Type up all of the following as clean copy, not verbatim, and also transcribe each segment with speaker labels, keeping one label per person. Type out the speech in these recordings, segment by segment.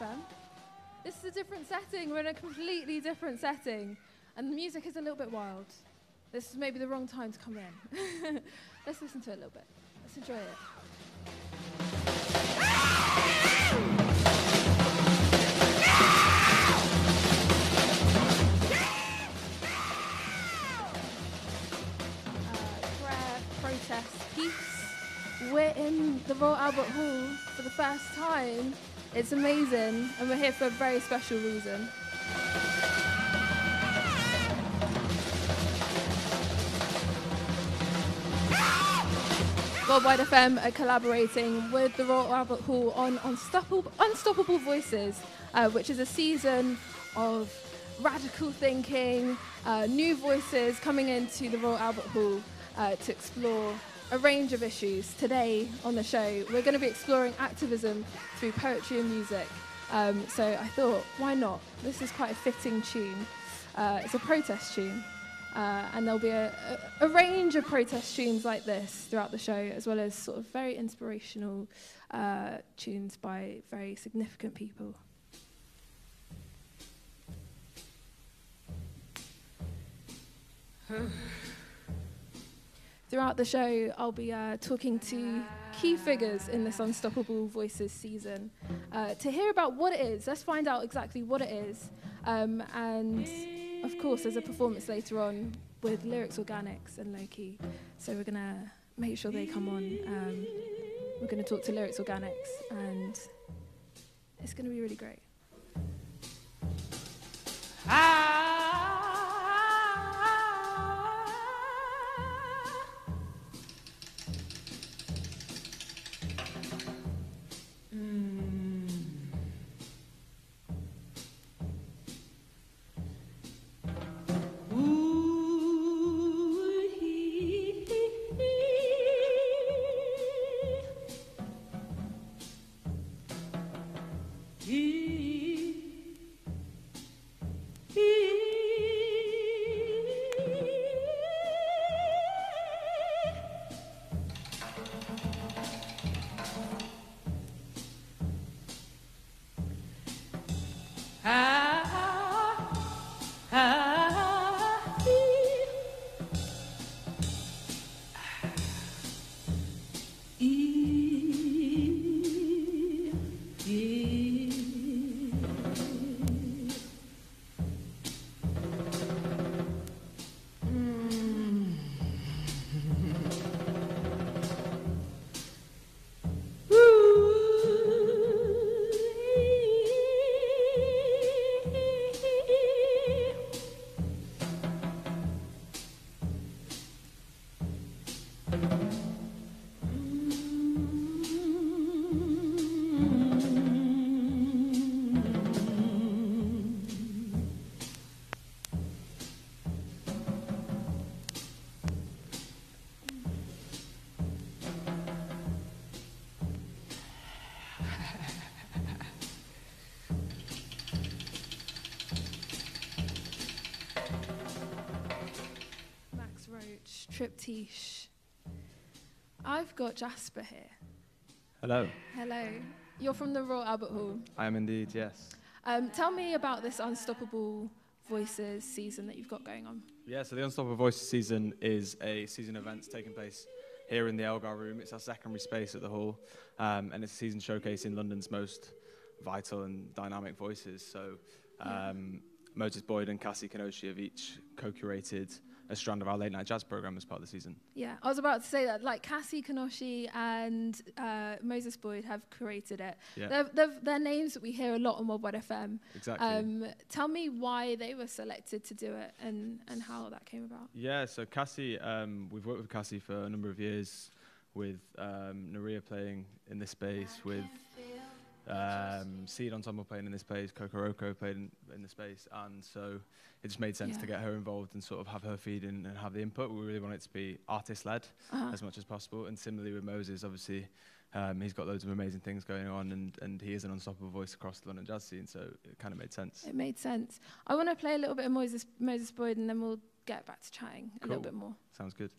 Speaker 1: FM. This is a different setting. We're in a completely different setting. And the music is a little bit wild. This is maybe the wrong time to come in. Let's listen to it a little bit. Let's enjoy it. Prayer, protest, peace. We're in the Royal Albert Hall for the first time. It's amazing, and we're here for a very special reason. Worldwide FM are collaborating with the Royal Albert Hall on Unstoppable Voices, which is a season of radical thinking, new voices coming into the Royal Albert Hall to explore a range of issues. Today on the show, we're going to be exploring activism through poetry and music. So I thought, why not? This is quite a fitting tune. It's a protest tune. And there'll be a range of protest tunes like this throughout the show, as well as sort of very inspirational tunes by very significant people. Throughout the show, I'll be talking to key figures in this Unstoppable Voices season to hear about what it is. Let's find out exactly what it is. And, of course, there's a performance later on with Lyrix, Organix and Lowkey. So we're going to make sure they come on. We're going to talk to Lyrix, Organix, and it's going to be really great.
Speaker 2: He
Speaker 1: Triptyche. I've got Jasper here.
Speaker 2: Hello.
Speaker 1: Hello. You're from the Royal Albert Hall.
Speaker 2: I am indeed, yes.
Speaker 1: Tell me about this Unstoppable Voices season that you've got going on.
Speaker 2: Yeah, so the Unstoppable Voices season is a season of events taking place here in the Elgar room. It's our secondary space at the hall, and it's a season showcasing London's most vital and dynamic voices. So Moses Boyd and Cassie Kenoshi have each co-curated a strand of our late night jazz program as part of the season.
Speaker 1: Yeah, I was about to say that, like Cassie Kenoshi and Moses Boyd have created it.
Speaker 2: Yeah.
Speaker 1: They're names that we hear a lot on Worldwide FM.
Speaker 2: Exactly.
Speaker 1: Tell me why they were selected to do it and how that came about.
Speaker 2: Yeah, so Cassie, we've worked with Cassie for a number of years with Naria playing in this space, with Seed Ensemble playing in this space, Kokoroko playing in the space, and so it just made sense to get her involved and sort of have her feed in and have the input. We really want it to be artist-led as much as possible, and similarly with Moses, obviously, he's got loads of amazing things going on, and he is an unstoppable voice across the London jazz scene, so it kind of made sense.
Speaker 1: It made sense. I want to play a little bit of Moses Boyd, and then we'll get back to chatting a little bit more.
Speaker 2: Sounds good.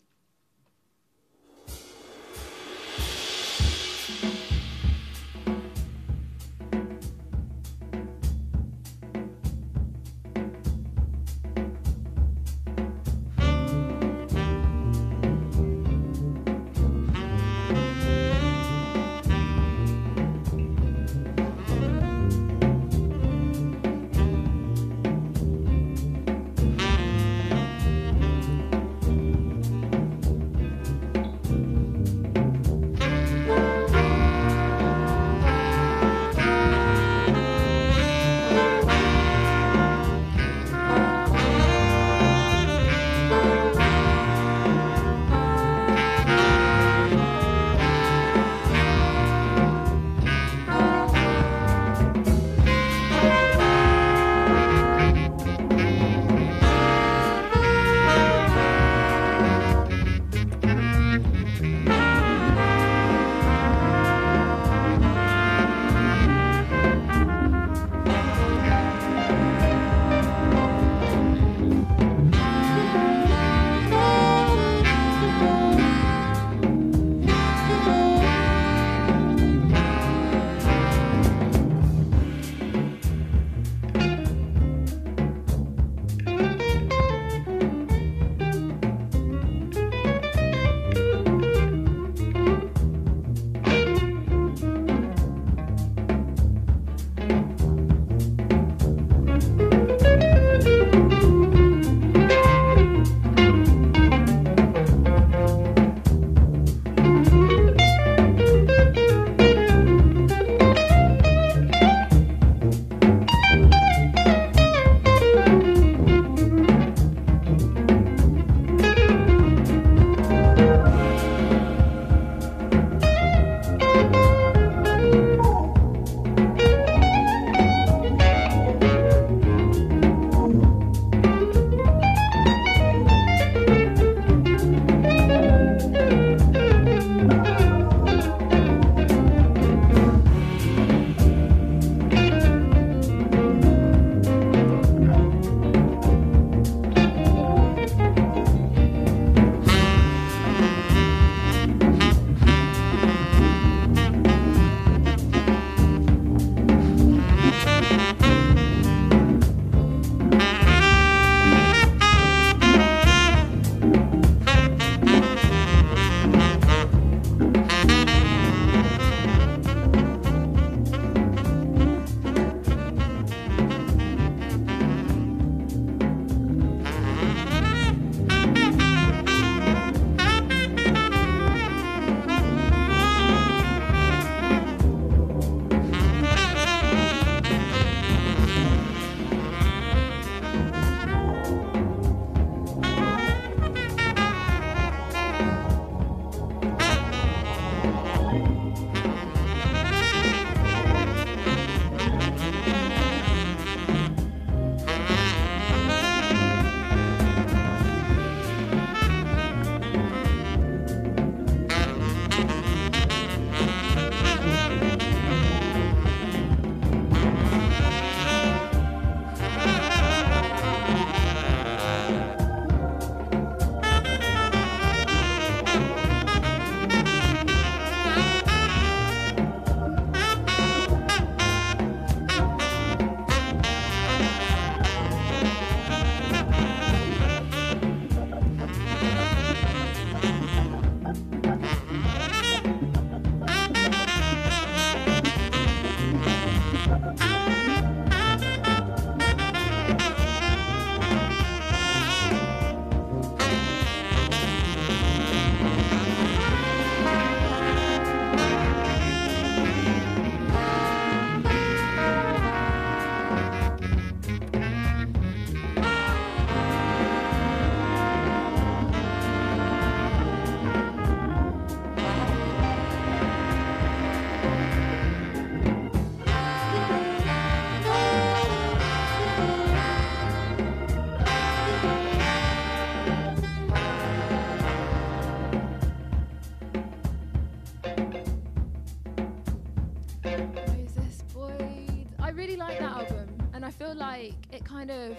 Speaker 1: like it kind of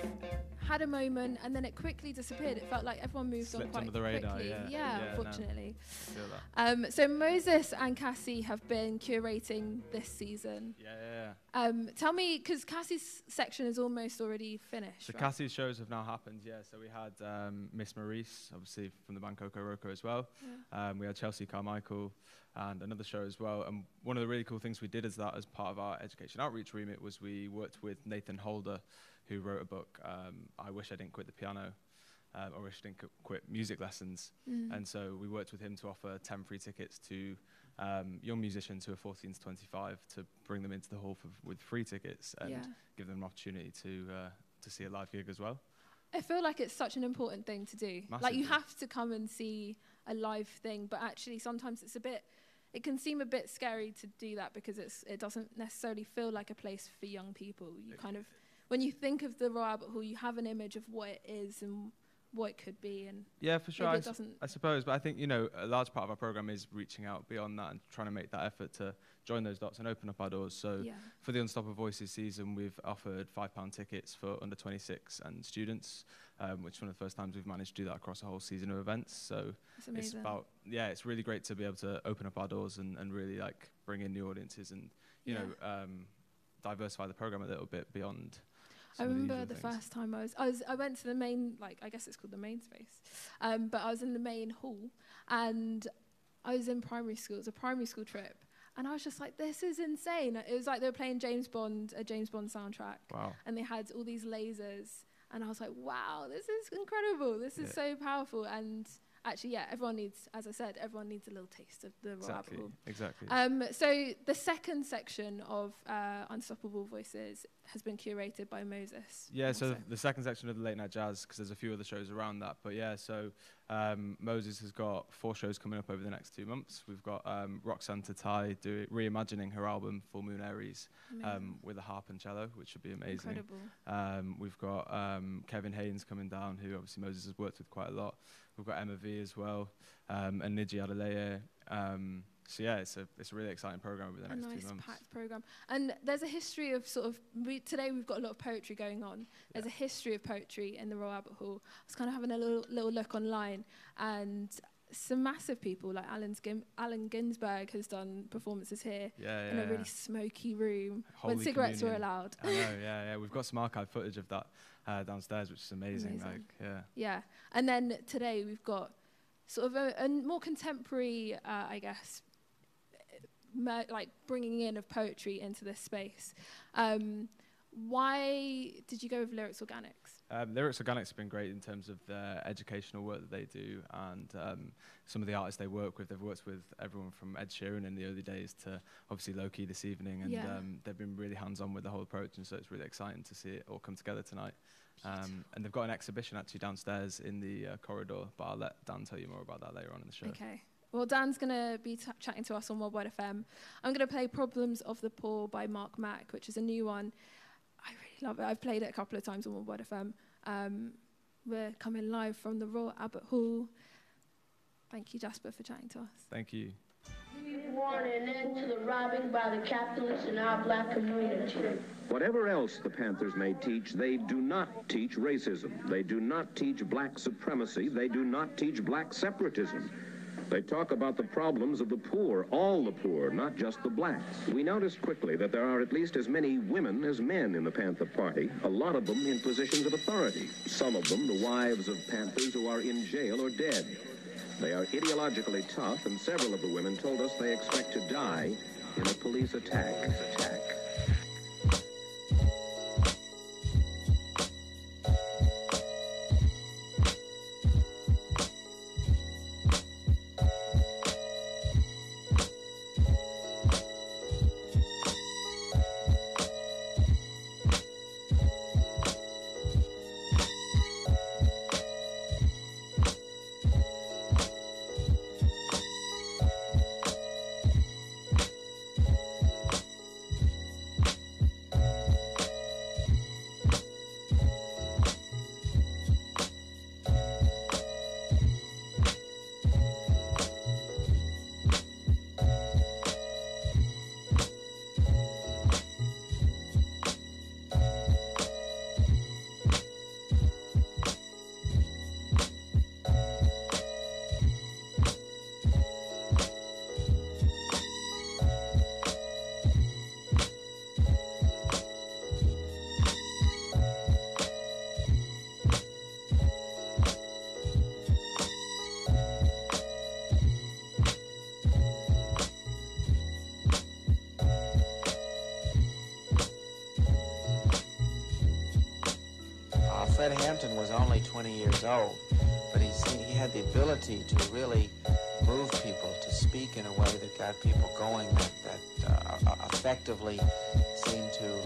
Speaker 1: had a moment and then it quickly disappeared. It felt like everyone moved
Speaker 2: Slipped
Speaker 1: on quite
Speaker 2: under the radar,
Speaker 1: quickly.
Speaker 2: yeah,
Speaker 1: Unfortunately.
Speaker 2: No, I feel that.
Speaker 1: So Moses and Cassie have been curating this season.
Speaker 2: Yeah.
Speaker 1: Tell me, because Cassie's section is almost already finished.
Speaker 2: So
Speaker 1: right?
Speaker 2: Cassie's shows have now happened, yeah. So we had Miss Maurice, obviously from the band Coco Roco as well.
Speaker 1: Yeah.
Speaker 2: We had Chelsea Carmichael and another show as well. And one of the really cool things we did as part of our education outreach remit was we worked with Nathan Holder, who wrote a book, I Wish I Didn't Quit the Piano, or Wish I Didn't Quit Music Lessons. And so we worked with him to offer 10 free tickets to young musicians who are 14 to 25 to bring them into the hall with free tickets and give them an opportunity to see a live gig as well.
Speaker 1: I feel like it's such an important thing to do.
Speaker 2: Massively.
Speaker 1: Like you have to come and see a live thing, but actually sometimes it can seem a bit scary to do that because it doesn't necessarily feel like a place for young people. You kind of, when you think of the Royal Albert Hall, you have an image of what it is and what it could be. And
Speaker 2: yeah, for sure.
Speaker 1: I
Speaker 2: suppose, but I think, a large part of our program is reaching out beyond that and trying to make that effort to join those dots and open up our doors. So for the Unstoppable Voices season, we've offered £5 tickets for under 26 and students, which is one of the first times we've managed to do that across a whole season of events. So it's really great to be able to open up our doors and really like bring in new audiences and, diversify the program a little bit beyond. I
Speaker 1: remember the first time I went to the main, like, I guess it's called the main space, but I was in the main hall and I was in primary school. It was a primary school trip. And I was just like, this is insane. It was like they were playing a James Bond soundtrack.
Speaker 2: Wow.
Speaker 1: And they had all these lasers. And I was like, wow, this is incredible. This is so powerful. And actually, everyone needs, as I said, everyone needs a little taste of the Royal Albert Hall.
Speaker 2: Exactly.
Speaker 1: So the second section of Unstoppable Voices has been curated by Moses.
Speaker 2: Yeah, so the second section of the Late Night Jazz, because there's a few other shows around that. But yeah, so Moses has got 4 shows coming up over the next 2 months. We've got Roxanne Tatai reimagining her album Full Moon Aries with a harp and cello, which should be amazing.
Speaker 1: Incredible.
Speaker 2: We've got Kevin Haynes coming down, who obviously Moses has worked with quite a lot. We've got Emma V as well, and Niji Adeleye. So yeah, it's a really exciting program over the next 2 months.
Speaker 1: A nice packed program. And there's a history of today we've got a lot of poetry going on. There's a history of poetry in the Royal Albert Hall. I was kind of having a little look online, and some massive people like Allen Ginsberg has done performances here in a really smoky room when cigarettes were allowed.
Speaker 2: I know, yeah. We've got some archive footage of that downstairs, which is amazing.
Speaker 1: Yeah. And then today we've got sort of a more contemporary, I guess, like bringing in of poetry into this space. Why did you go with Lyrix Organix?
Speaker 2: Lyrix Organix has been great in terms of the educational work that they do and some of the artists they work with. They've worked with everyone from Ed Sheeran in the early days to obviously Lowkey this evening, and they've been really hands-on with the whole approach, and so it's really exciting to see it all come together tonight. And they've got an exhibition actually downstairs in the corridor, but I'll let Dan tell you more about that later on in the show.
Speaker 1: Okay. Well, Dan's going to be chatting to us on Worldwide FM. I'm going to play Problems of the Poor by Mark Mack, which is a new one. I really love it. I've played it a couple of times on Worldwide FM. We're coming live from the Royal Albert Hall. Thank you, Jasper, for chatting to us.
Speaker 2: Thank you.
Speaker 3: We want an end to the robbing by the capitalists in our black community.
Speaker 4: Whatever else the Panthers may teach, they do not teach racism. They do not teach black supremacy. They do not teach black separatism. They talk about the problems of the poor, all the poor, not just the blacks. We noticed quickly that there are at least as many women as men in the Panther Party, a lot of them in positions of authority. Some of them the wives of Panthers who are in jail or dead. They are ideologically tough, and several of the women told us they expect to die in a police attack.
Speaker 5: Hampton was only 20 years old, but he had the ability to really move people, to speak in a way that got people going, that effectively seemed to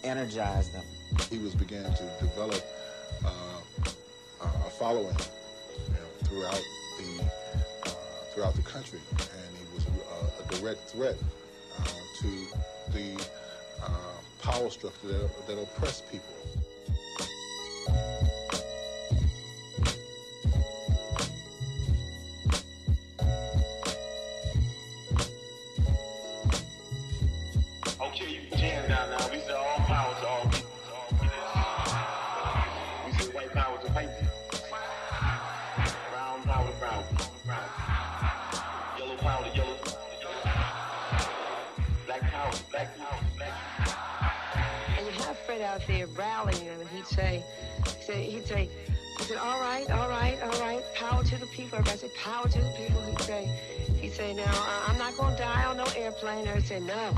Speaker 5: energize them.
Speaker 6: He was beginning to develop a following, throughout the country, and he was a direct threat to the power structure that oppressed people.
Speaker 7: Okay, you can jam down now. We say all power to all people. We say white power to white people. Brown power to brown people. Yellow power to yellow people. Black power to black people.
Speaker 8: And you have Fred out there rallying them, and he'd say, all right, power to the people. Everybody say, power to the people. He'd say, now, I'm not going to die on no airplane. They'd say, no.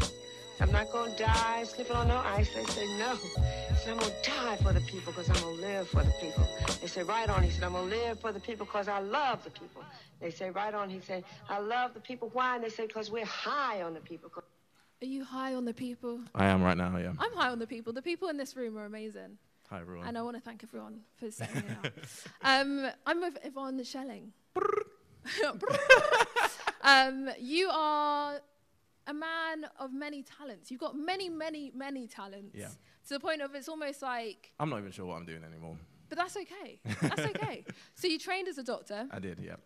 Speaker 8: I'm not going to die slipping on no ice. They say, no. He said, I'm going to die for the people because I'm going to live for the people. They say, right on. He said, I'm going to live for the people because I love the people. They say, right on. He said, I love the people. Why? And they say, because we're high on the people.
Speaker 1: Are you high on the people?
Speaker 2: I am right now, yeah.
Speaker 1: I'm high on the people. The people in this room are amazing.
Speaker 2: Hi, everyone.
Speaker 1: And I want to thank everyone for saying it out. I'm with Yvonne Schelling. You are a man of many talents. You've got many, many, many talents.
Speaker 2: Yeah.
Speaker 1: To the point of it's almost like...
Speaker 2: I'm not even sure what I'm doing anymore.
Speaker 1: But that's okay. That's okay. So you trained as a doctor.
Speaker 2: I did, yeah.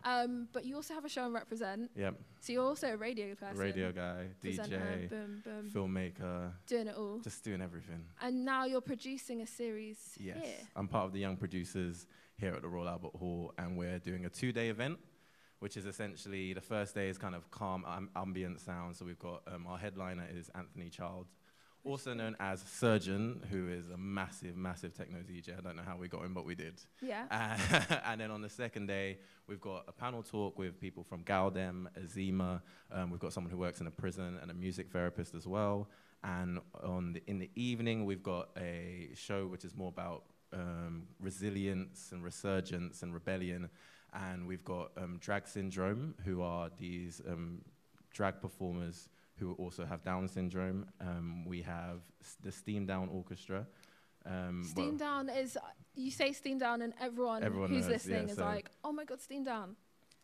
Speaker 1: But you also have a show and represent.
Speaker 2: Yep.
Speaker 1: So you're also a radio person.
Speaker 2: Radio guy, DJ, filmmaker.
Speaker 1: Doing it all.
Speaker 2: Just doing everything.
Speaker 1: And now you're producing a series here.
Speaker 2: I'm part of the young producers here at the Royal Albert Hall, and we're doing a 2-day event, which is essentially, the first day is kind of calm ambient sound. So we've got, our headliner is Anthony Child, also known as Surgeon, who is a massive, massive techno DJ. I don't know how we got him, but we did.
Speaker 1: Yeah.
Speaker 2: And then on the second day, we've got a panel talk with people from Galdem, Azima. We've got someone who works in a prison and a music therapist as well. And in the evening, we've got a show which is more about resilience and resurgence and rebellion. And we've got Drag Syndrome, who are these drag performers who also have Down syndrome. We have the Steam Down Orchestra.
Speaker 1: Steam Down is, you say Steam Down and everyone who's listening is like, oh my God, Steam Down.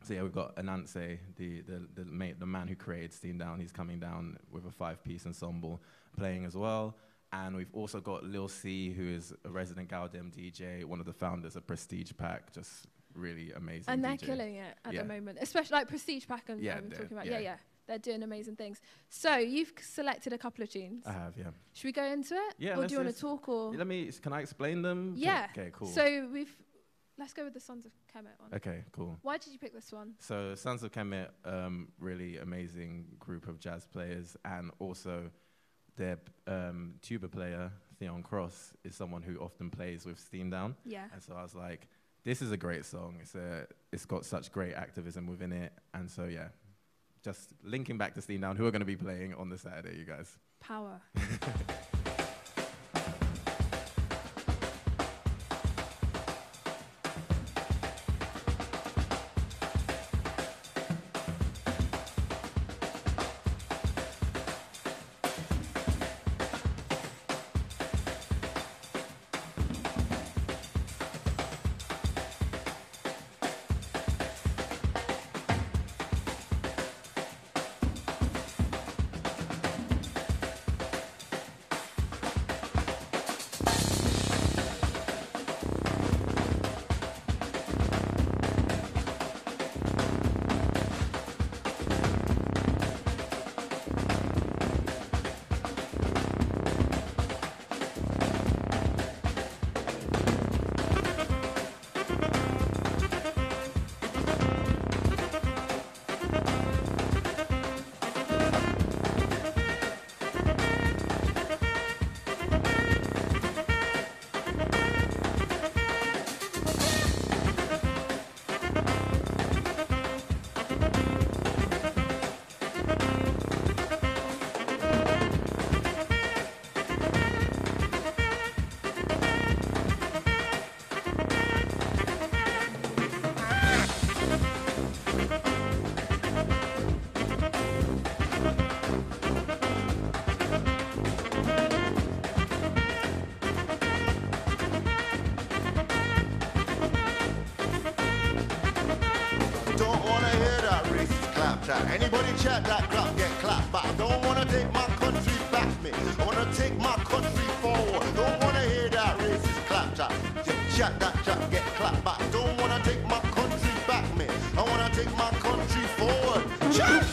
Speaker 2: So yeah, we've got Ananse, the man who created Steam Down. He's coming down with a 5-piece ensemble playing as well. And we've also got Lil C, who is a resident Galdem DJ, one of the founders of Prestige Pack, just really amazing.
Speaker 1: And they're
Speaker 2: DJ.
Speaker 1: killing it at the moment, especially like Prestige Pack I'm talking about. Yeah. They're doing amazing things. So you've selected a couple of tunes.
Speaker 2: I have, yeah.
Speaker 1: Should we go into it?
Speaker 2: Yeah.
Speaker 1: Or do you want to talk? Or
Speaker 2: Can I explain them?
Speaker 1: Yeah.
Speaker 2: Okay, cool.
Speaker 1: So let's go with the Sons of Kemet one.
Speaker 2: Okay, cool.
Speaker 1: Why did you pick this one?
Speaker 2: So Sons of Kemet, really amazing group of jazz players, and also their tuba player, Theon Cross, is someone who often plays with Steam Down.
Speaker 1: Yeah.
Speaker 2: And so I was like, this is a great song. It's got such great activism within it. And so, yeah, just linking back to Steam Down, who are going to be playing on the Saturday, you guys.
Speaker 1: Power.
Speaker 9: chat. Anybody chat that clap, get clapped. But I don't wanna take my country back, me. I wanna take my country forward. Don't wanna hear that racist clap chat. Chat that chat, get clapped. But I don't wanna take my country back, me. I wanna take my country forward. Chat!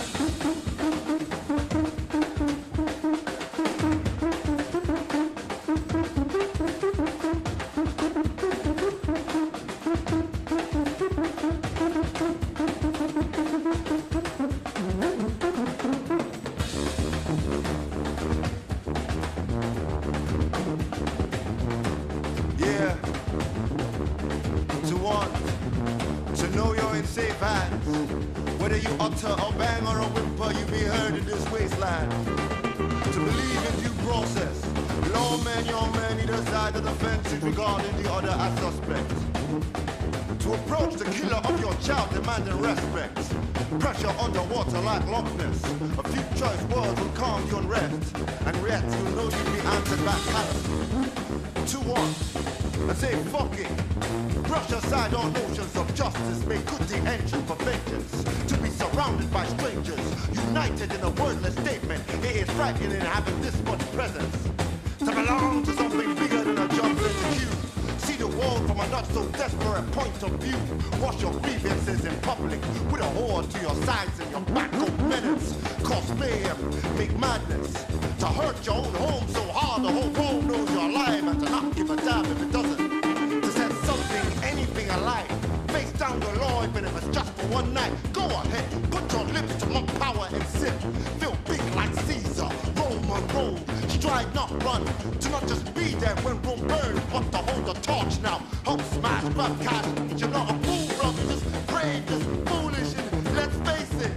Speaker 9: Whether you utter a bang or a whimper, you be heard in this wasteland. To believe in due process, lawmen, young men, either side of the fence, regarding the other as suspects. To approach the killer of your child demanding respect. Pressure underwater like Loch Ness. A few choice words will calm your unrest. And react, you know you'll be answered back callously. 2-1, and say fuck it. Brush aside all notions of justice. Make good the engine for vengeance. To be surrounded by strangers, united in a wordless statement. It is frightening having this much presence. To belong to something bigger than a jump in the queue. See the world from a not so desperate point of view. Wash your grievances in public with a whore to your sides and your back of minutes. Cause mayhem, make madness. To hurt your own home so hard the whole world knows you're alive. And to not give a damn if it doesn't. To set something, anything alive. Face down the law even if it's just for one night. Go ahead, put your lips to mock power and sit. Feel big like Caesar, Roman roll. Stride not run, to not just be there when Rome burns, but to hold the torch now. Hope smash, grab cash, you're not a fool, brother, just brave, just foolish, and let's face it.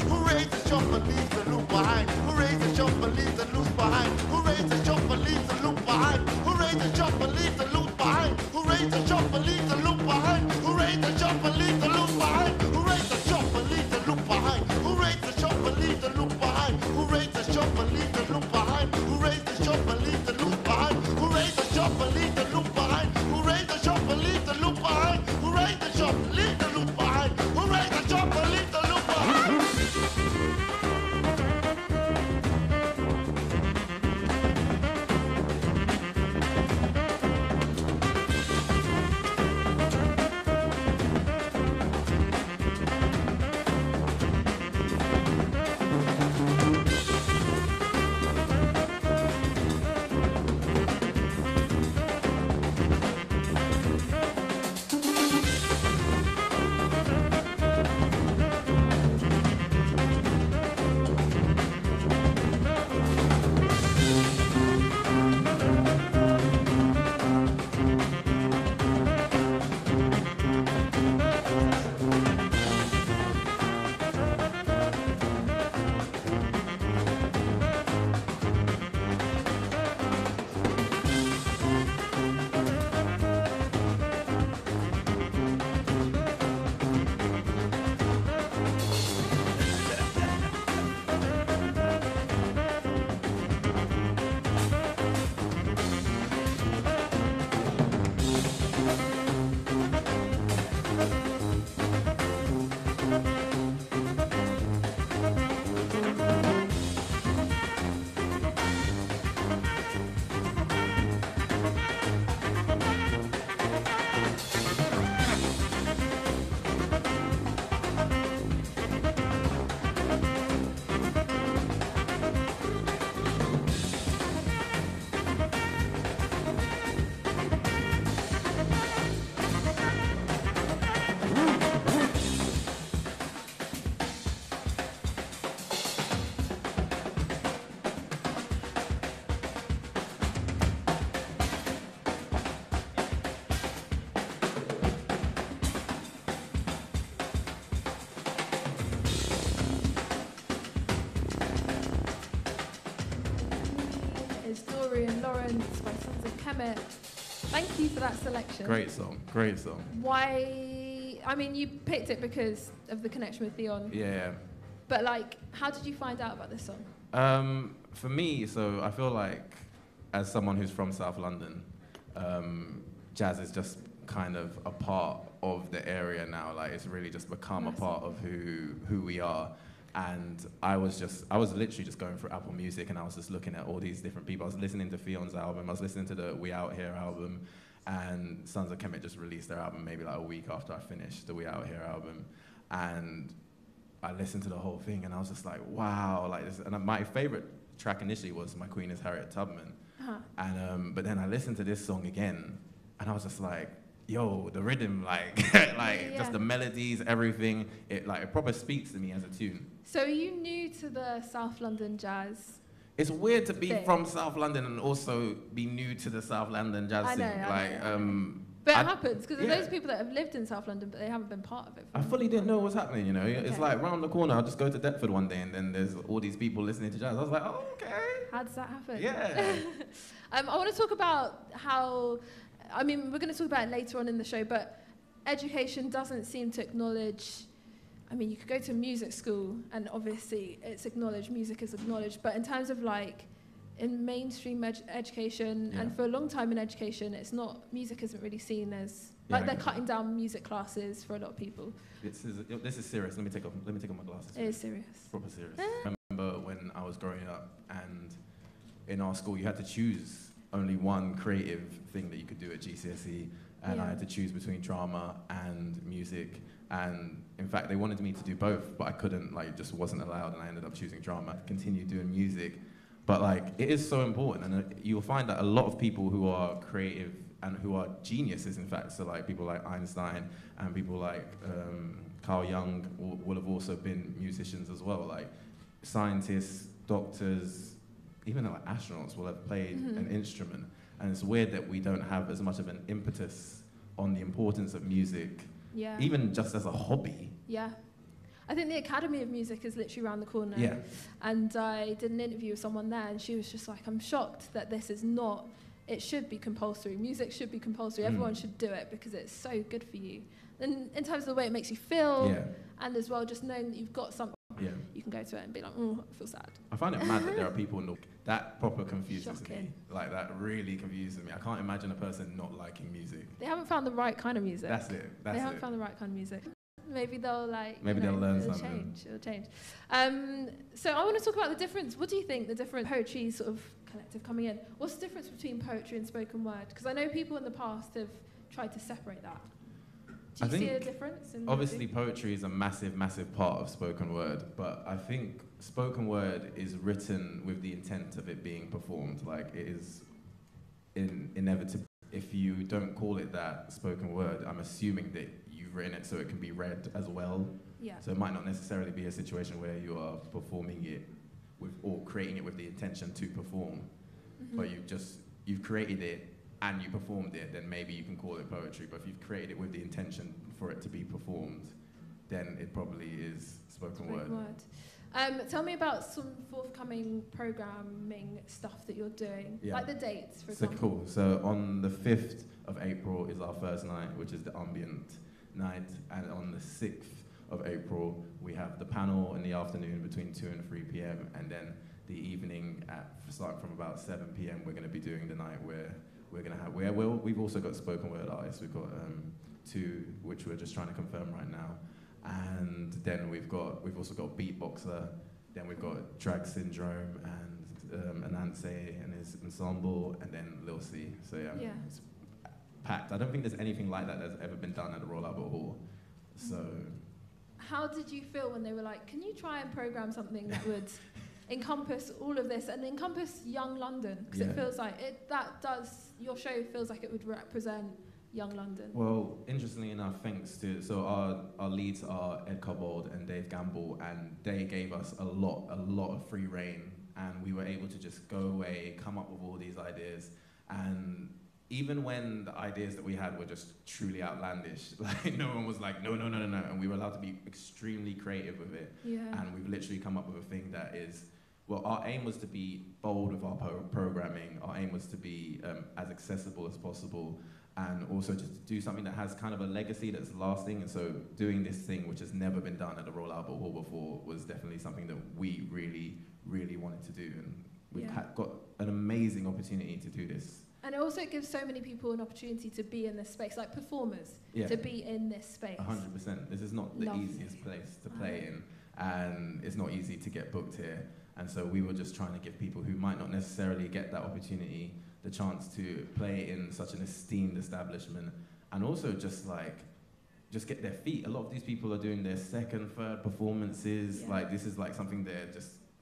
Speaker 9: Who raises your leaves the loop behind? Who raises your leaves the loop behind? Who raises your leaves the loop behind? Who raises your leaves the loop behind? Who raises your leaves the loop behind? Who raises your leaves the loop behind? Who raises your leaves the loop behind? Who raises your leaves the loop behind? Who raises your leaves the loop behind? Who raises your leaves the loop behind? Who raises your leaves the loop behind? Who raises your leaves the loop behind? Who raises your leaves the loop behind? Who raises your leaves the loop behind?
Speaker 1: By Sons of Kemet. Thank you for that selection.
Speaker 2: Great song, great song.
Speaker 1: Why? I mean, you picked it because of the connection with Theon.
Speaker 2: Yeah.
Speaker 1: But like, how did you find out about this song?
Speaker 2: For me, so I feel like, as someone who's from South London, jazz is just kind of a part of the area now. Like, it's really just become a part of who we are.
Speaker 10: And I was literally just going through Apple Music, and I was just looking at all these different people. I was listening to Fion's album, I was listening to the We Out Here album, and Sons of Kemet just released their album maybe like a week after I finished the We Out Here album. And I listened to the whole thing, and I was just like, wow, like this. And my favorite track initially was My Queen is Harriet Tubman. And but then I listened to this song again, and I was just like, yo, the rhythm, like, just the melodies, everything, it proper speaks to me as a tune.
Speaker 1: So are you new to the South London jazz?
Speaker 10: It's weird to be from South London and also be new to the South London jazz scene. I know.
Speaker 1: But it happens, because there's those people that have lived in South London, but they haven't been part of it.
Speaker 10: I fully didn't know what was happening, you know. It's like round the corner, I'll just go to Deptford one day, and then there's all these people listening to jazz. I was like, oh, okay.
Speaker 1: How does that happen?
Speaker 10: Yeah.
Speaker 1: I want to talk about how, I mean, we're going to talk about it later on in the show, but education doesn't seem to acknowledge, I mean, you could go to music school, and obviously it's acknowledged, music is acknowledged, but in terms of like, in mainstream education, and for a long time in education, it's not, music isn't really seen as, like they're cutting down music classes for a lot of people.
Speaker 10: This is serious. Let me take off my glasses.
Speaker 1: It is serious.
Speaker 10: Proper serious. I remember when I was growing up, and in our school you had to choose only one creative thing that you could do at GCSE, and I had to choose between drama and music. And in fact, they wanted me to do both, but I couldn't, like, just wasn't allowed, and I ended up choosing drama. I continued doing music. But like, it is so important, and you'll find that a lot of people who are creative and who are geniuses, in fact, so like people like Einstein and people like Carl Jung will have also been musicians as well. Like scientists, doctors, even like astronauts will have played an instrument. And it's weird that we don't have as much of an impetus on the importance of music, even just as a hobby.
Speaker 1: Yeah. I think the Academy of Music is literally around the corner.
Speaker 10: Yeah.
Speaker 1: And I did an interview with someone there, and she was just like, I'm shocked that this is not, it should be compulsory. Music should be compulsory. Everyone should do it because it's so good for you. And in terms of the way it makes you feel, and as well just knowing that you've got something, you can go to it and be like, I feel sad.
Speaker 10: I find it mad that there are people that proper confuses me. Like, that really confuses me. I can't imagine a person not liking music.
Speaker 1: They haven't found the right kind of music.
Speaker 10: That's it.
Speaker 1: They haven't found the right kind of music. Maybe they'll
Speaker 10: they'll learn something.
Speaker 1: It'll change. So I want to talk about the difference. What do you think the different poetry sort of collective coming in? What's the difference between poetry and spoken word? Because I know people in the past have tried to separate that. Do you see a difference?
Speaker 10: Obviously, poetry is a massive, massive part of spoken word, but I think spoken word is written with the intent of it being performed. Like, it is inevitable. If you don't call it that, spoken word, I'm assuming that you've written it so it can be read as well.
Speaker 1: Yeah.
Speaker 10: So it might not necessarily be a situation where you are performing it or creating it with the intention to perform, but you've created it and you performed it, then maybe you can call it poetry. But if you've created it with the intention for it to be performed, then it probably is spoken word.
Speaker 1: Tell me about some forthcoming programming stuff that you're doing, like the dates, for example.
Speaker 10: Cool. So on the 5th of April is our first night, which is the ambient night, and on the 6th of April we have the panel in the afternoon between 2 and 3 p.m. and then the evening starting from about 7 p.m. we're going to be doing the night where we're going to have we've also got spoken word artists. We've got 2 which we're just trying to confirm right now. And then we've also got Beatboxer, then we've got Drag Syndrome and Ananse and his ensemble, and then Lil C. So it's packed. I don't think there's anything like that that's ever been done at the Royal Albert Hall. So
Speaker 1: how did you feel when they were like, can you try and program something that would encompass all of this and encompass young London? Because it feels like your show feels like it would represent young London.
Speaker 10: Well, interestingly enough, thanks to, so our leads are Ed Cobbold and Dave Gamble, and they gave us a lot of free reign, and we were able to just go away, come up with all these ideas, and even when the ideas that we had were just truly outlandish, like no one was like, no, and we were allowed to be extremely creative with it, and we've literally come up with a thing that is, well, our aim was to be bold with our programming, our aim was to be as accessible as possible, and also just to do something that has kind of a legacy that's lasting. And so doing this thing, which has never been done at the Royal Albert Hall before, was definitely something that we really, really wanted to do. And we've got an amazing opportunity to do this.
Speaker 1: And also it gives so many people an opportunity to be in this space, like performers, to be in this space.
Speaker 10: 100%. This is not the easiest place to play in. and it's not easy to get booked here. And so we were just trying to give people who might not necessarily get that opportunity the chance to play in such an esteemed establishment, and also just get their feet. A lot of these people are doing their second, third performances.
Speaker 1: Yeah.
Speaker 10: Like, this is like something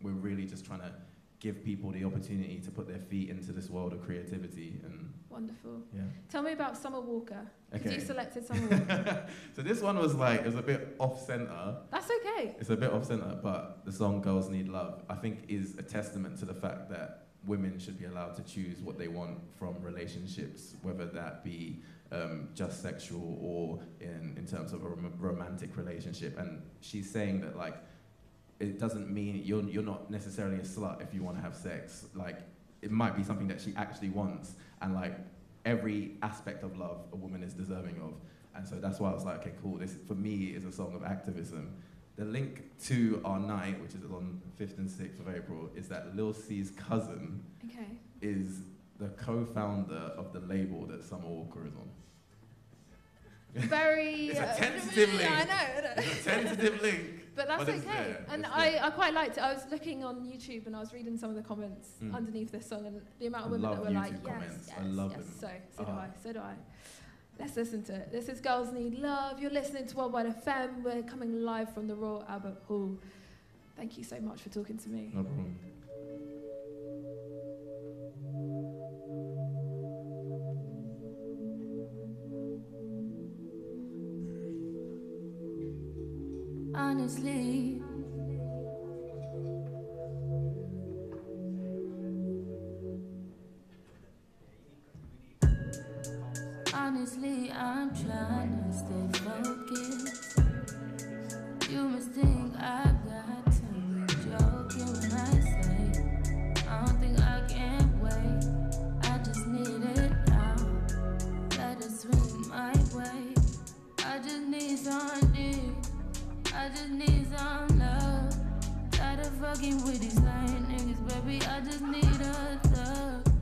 Speaker 10: we're really just trying to give people the opportunity to put their feet into this world of creativity. And
Speaker 1: wonderful.
Speaker 10: Yeah.
Speaker 1: Tell me about Summer Walker, because
Speaker 10: Okay.
Speaker 1: you selected Summer Walker.
Speaker 10: So this one was like, it was a bit off-center.
Speaker 1: That's okay.
Speaker 10: It's a bit off-center, but the song Girls Need Love, I think, is a testament to the fact that women should be allowed to choose what they want from relationships, whether that be just sexual or in terms of a romantic relationship. And she's saying that, like, it doesn't mean you're not necessarily a slut if you want to have sex. Like, it might be something that she actually wants, and like every aspect of love a woman is deserving of. And so that's why I was like, okay, cool, this for me is a song of activism. The link to our night, which is on 5th and 6th of April, is that Lil C's cousin is the co-founder of the label that Summer Walker is on.
Speaker 1: Very...
Speaker 10: It's a tentative link.
Speaker 1: I know.
Speaker 10: It's a tentative link.
Speaker 1: But that's
Speaker 10: it's
Speaker 1: okay.
Speaker 10: there.
Speaker 1: And
Speaker 10: It's
Speaker 1: I quite liked it. I was looking on YouTube and I was reading some of the comments underneath this song, and the amount of women that were like, yes,
Speaker 10: comments.
Speaker 1: yes,
Speaker 10: I love
Speaker 1: yes.
Speaker 10: them.
Speaker 1: So do I. Let's listen to it. This is Girls Need Love. You're listening to Worldwide FM. We're coming live from the Royal Albert Hall. Thank you so much for talking to me.
Speaker 10: No problem.
Speaker 11: Honestly, I'm trying to stay focused. You must think I got to be joking when I say I don't think I can wait. I just need it now. Let it swing my way. I just need some dick. I just need some love. Tired of fucking with these lying niggas, baby. I just need a thug.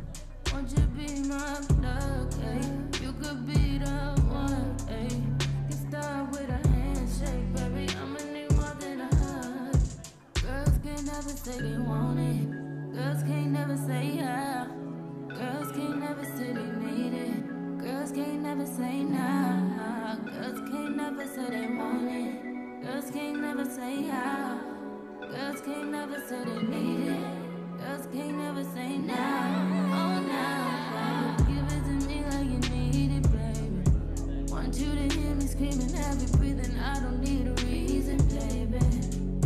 Speaker 11: Won't you be my plug, ayy? You could be the one, ayy. Get started with a handshake, baby. I'ma need more than a hug. Girls can't never say they want it. Girls can't never say how. Girls can't never say they need it. Girls can't never say nah. Girls can't never say they want it. Girls can't never say how. Girls can't never say they need it. Girls can't never say nah. Oh, nah. Give it to me like you need it, baby. Want you to hear me screaming, heavy breathing. I don't need a reason, baby.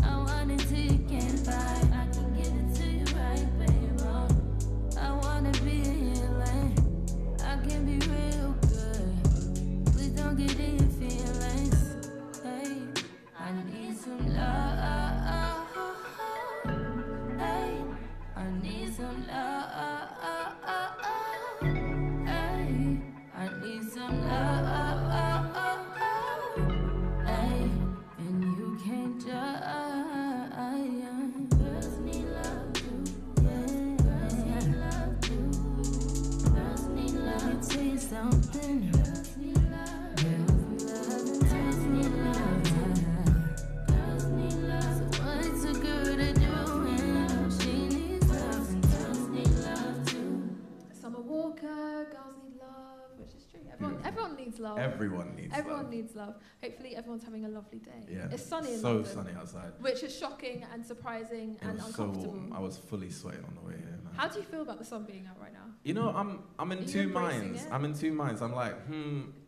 Speaker 11: I want it till you can't fight. I can give it to you right, baby. I wanna be in your lane. I can be real good. Please don't get in your feelings. Hey, I need some love. Hey, I need some love. Hey, I need some love. Hey, and you can't judge. Girls need love too. Yeah, girls need love too. Girls need love. Let me tell you something. Girls need love. Girls need love. Girls need love. So what's a girl to do? She needs love, and girls need love too.
Speaker 1: Summer Walker, Girls Need Love, which is true. Everyone needs love.
Speaker 10: Everyone
Speaker 1: needs love. Hopefully everyone's having a lovely day.
Speaker 10: Yeah.
Speaker 1: It's sunny in
Speaker 10: so
Speaker 1: London.
Speaker 10: sunny outside.
Speaker 1: Which is shocking and surprising
Speaker 10: It
Speaker 1: and
Speaker 10: was
Speaker 1: uncomfortable.
Speaker 10: so warm. I was fully sweating on the way here, man.
Speaker 1: How do you feel about the sun being out right now?
Speaker 10: You know, I'm in
Speaker 1: Are you
Speaker 10: two
Speaker 1: embracing
Speaker 10: minds.
Speaker 1: it?
Speaker 10: I'm in two minds. I'm like,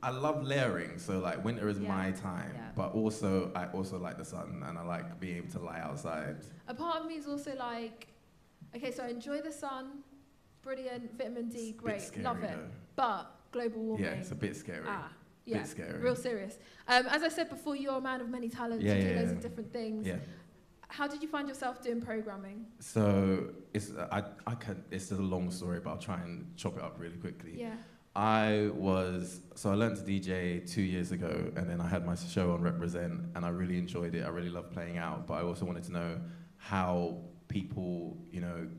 Speaker 10: I love layering, so like winter is my time.
Speaker 1: Yeah.
Speaker 10: But also, I also like the sun, and I like being able to lie outside.
Speaker 1: A part of me is also like, okay, so I enjoy the sun, brilliant, vitamin D,
Speaker 10: It's a bit
Speaker 1: great,
Speaker 10: scary,
Speaker 1: love it.
Speaker 10: though.
Speaker 1: But global warming.
Speaker 10: Yeah, it's a bit scary.
Speaker 1: Yeah,
Speaker 10: Bit scary.
Speaker 1: real serious. As I said before, you're a man of many talents.
Speaker 10: Yeah,
Speaker 1: you do
Speaker 10: yeah,
Speaker 1: loads
Speaker 10: yeah.
Speaker 1: of different things.
Speaker 10: Yeah.
Speaker 1: How did you find yourself doing programming?
Speaker 10: So it's it's a long story, but I'll try and chop it up really quickly.
Speaker 1: Yeah.
Speaker 10: I learned to DJ 2 years ago, and then I had my show on Represent, and I really enjoyed it. I really loved playing out, but I also wanted to know how people,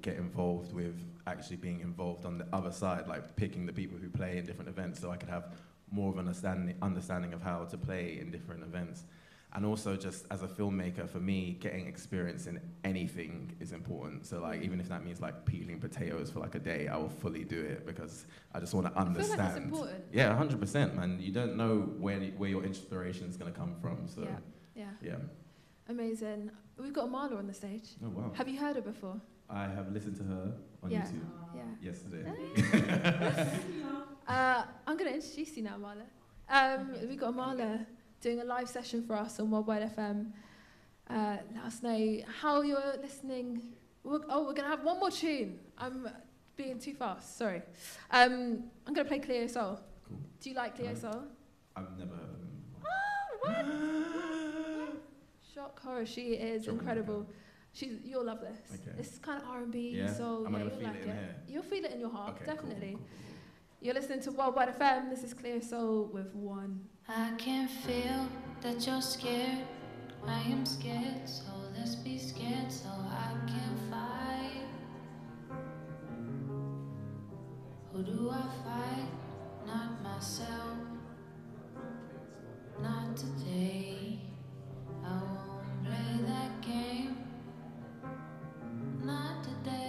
Speaker 10: get involved with actually being involved on the other side, like picking the people who play in different events, so I could have more of an understanding of how to play in different events. And also just as a filmmaker, for me, getting experience in anything is important. So like, even if that means like peeling potatoes for like a day, I will fully do it because I just want to understand.
Speaker 1: I feel like that's important.
Speaker 10: Yeah, 100%, man. You don't know where your inspiration is going to come from. So yeah.
Speaker 1: Amazing. We've got Amala on the stage.
Speaker 10: Oh, wow.
Speaker 1: Have you heard her before?
Speaker 10: I have listened to her on YouTube yesterday.
Speaker 1: I'm going to introduce you now, Amala. We've got Amala doing a live session for us on Worldwide FM last night. How you're listening? We're going to have one more tune. I'm being too fast, sorry. I'm going to play Cleo Soul.
Speaker 10: Cool.
Speaker 1: Do you like Cleo Soul?
Speaker 10: I've never heard of him.
Speaker 1: What? Shock horror, she is incredible. You'll love this.
Speaker 10: Okay.
Speaker 1: It's kind of R&B, soul.
Speaker 10: I'm going to
Speaker 1: you'll
Speaker 10: feel
Speaker 1: like
Speaker 10: it in here.
Speaker 1: You'll feel it in your heart,
Speaker 10: Okay,
Speaker 1: definitely.
Speaker 10: Cool.
Speaker 1: You're listening to Worldwide FM. This is Cleo Soul with One.
Speaker 11: I can feel that you're scared. I am scared, so let's be scared so I can fight. Who do I fight? Not myself. Not today. I won't play that game. Not today.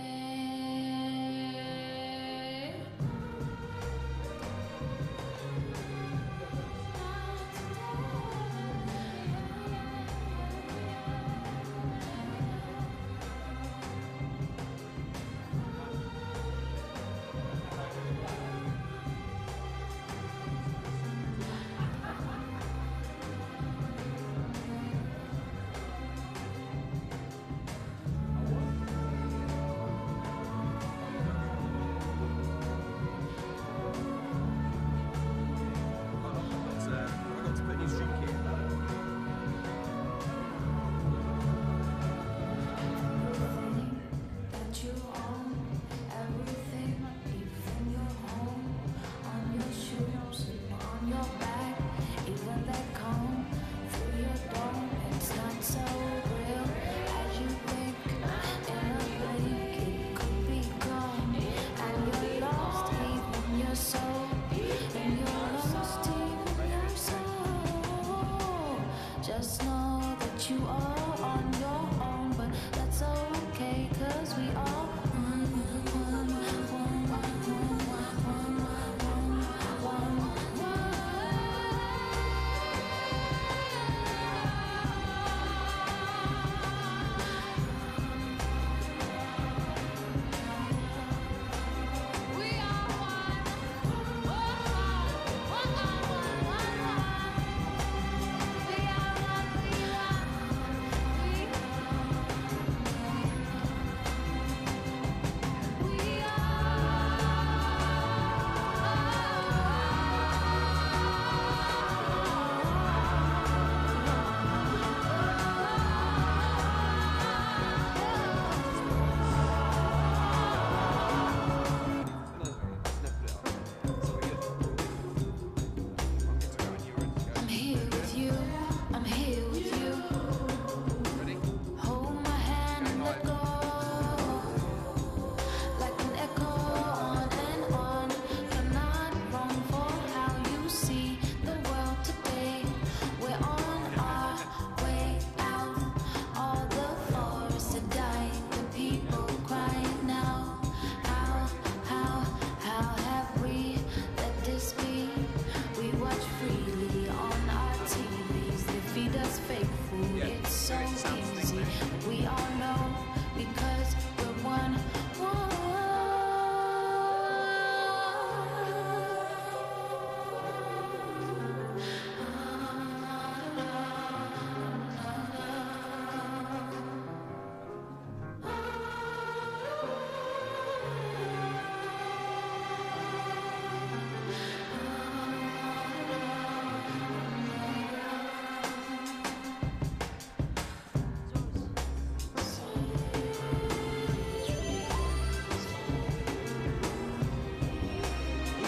Speaker 11: Just know that you are on your own, but that's okay, 'cause we are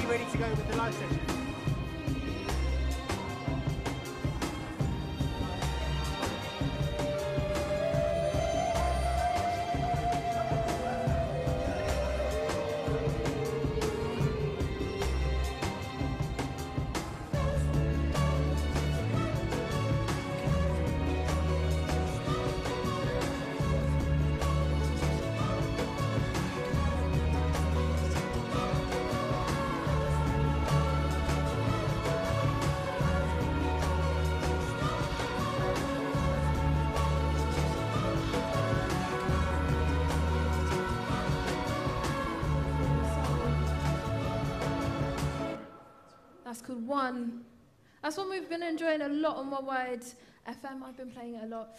Speaker 12: ready to go with the live session?
Speaker 1: called One. That's one we've been enjoying a lot on my wide FM. I've been playing it a lot.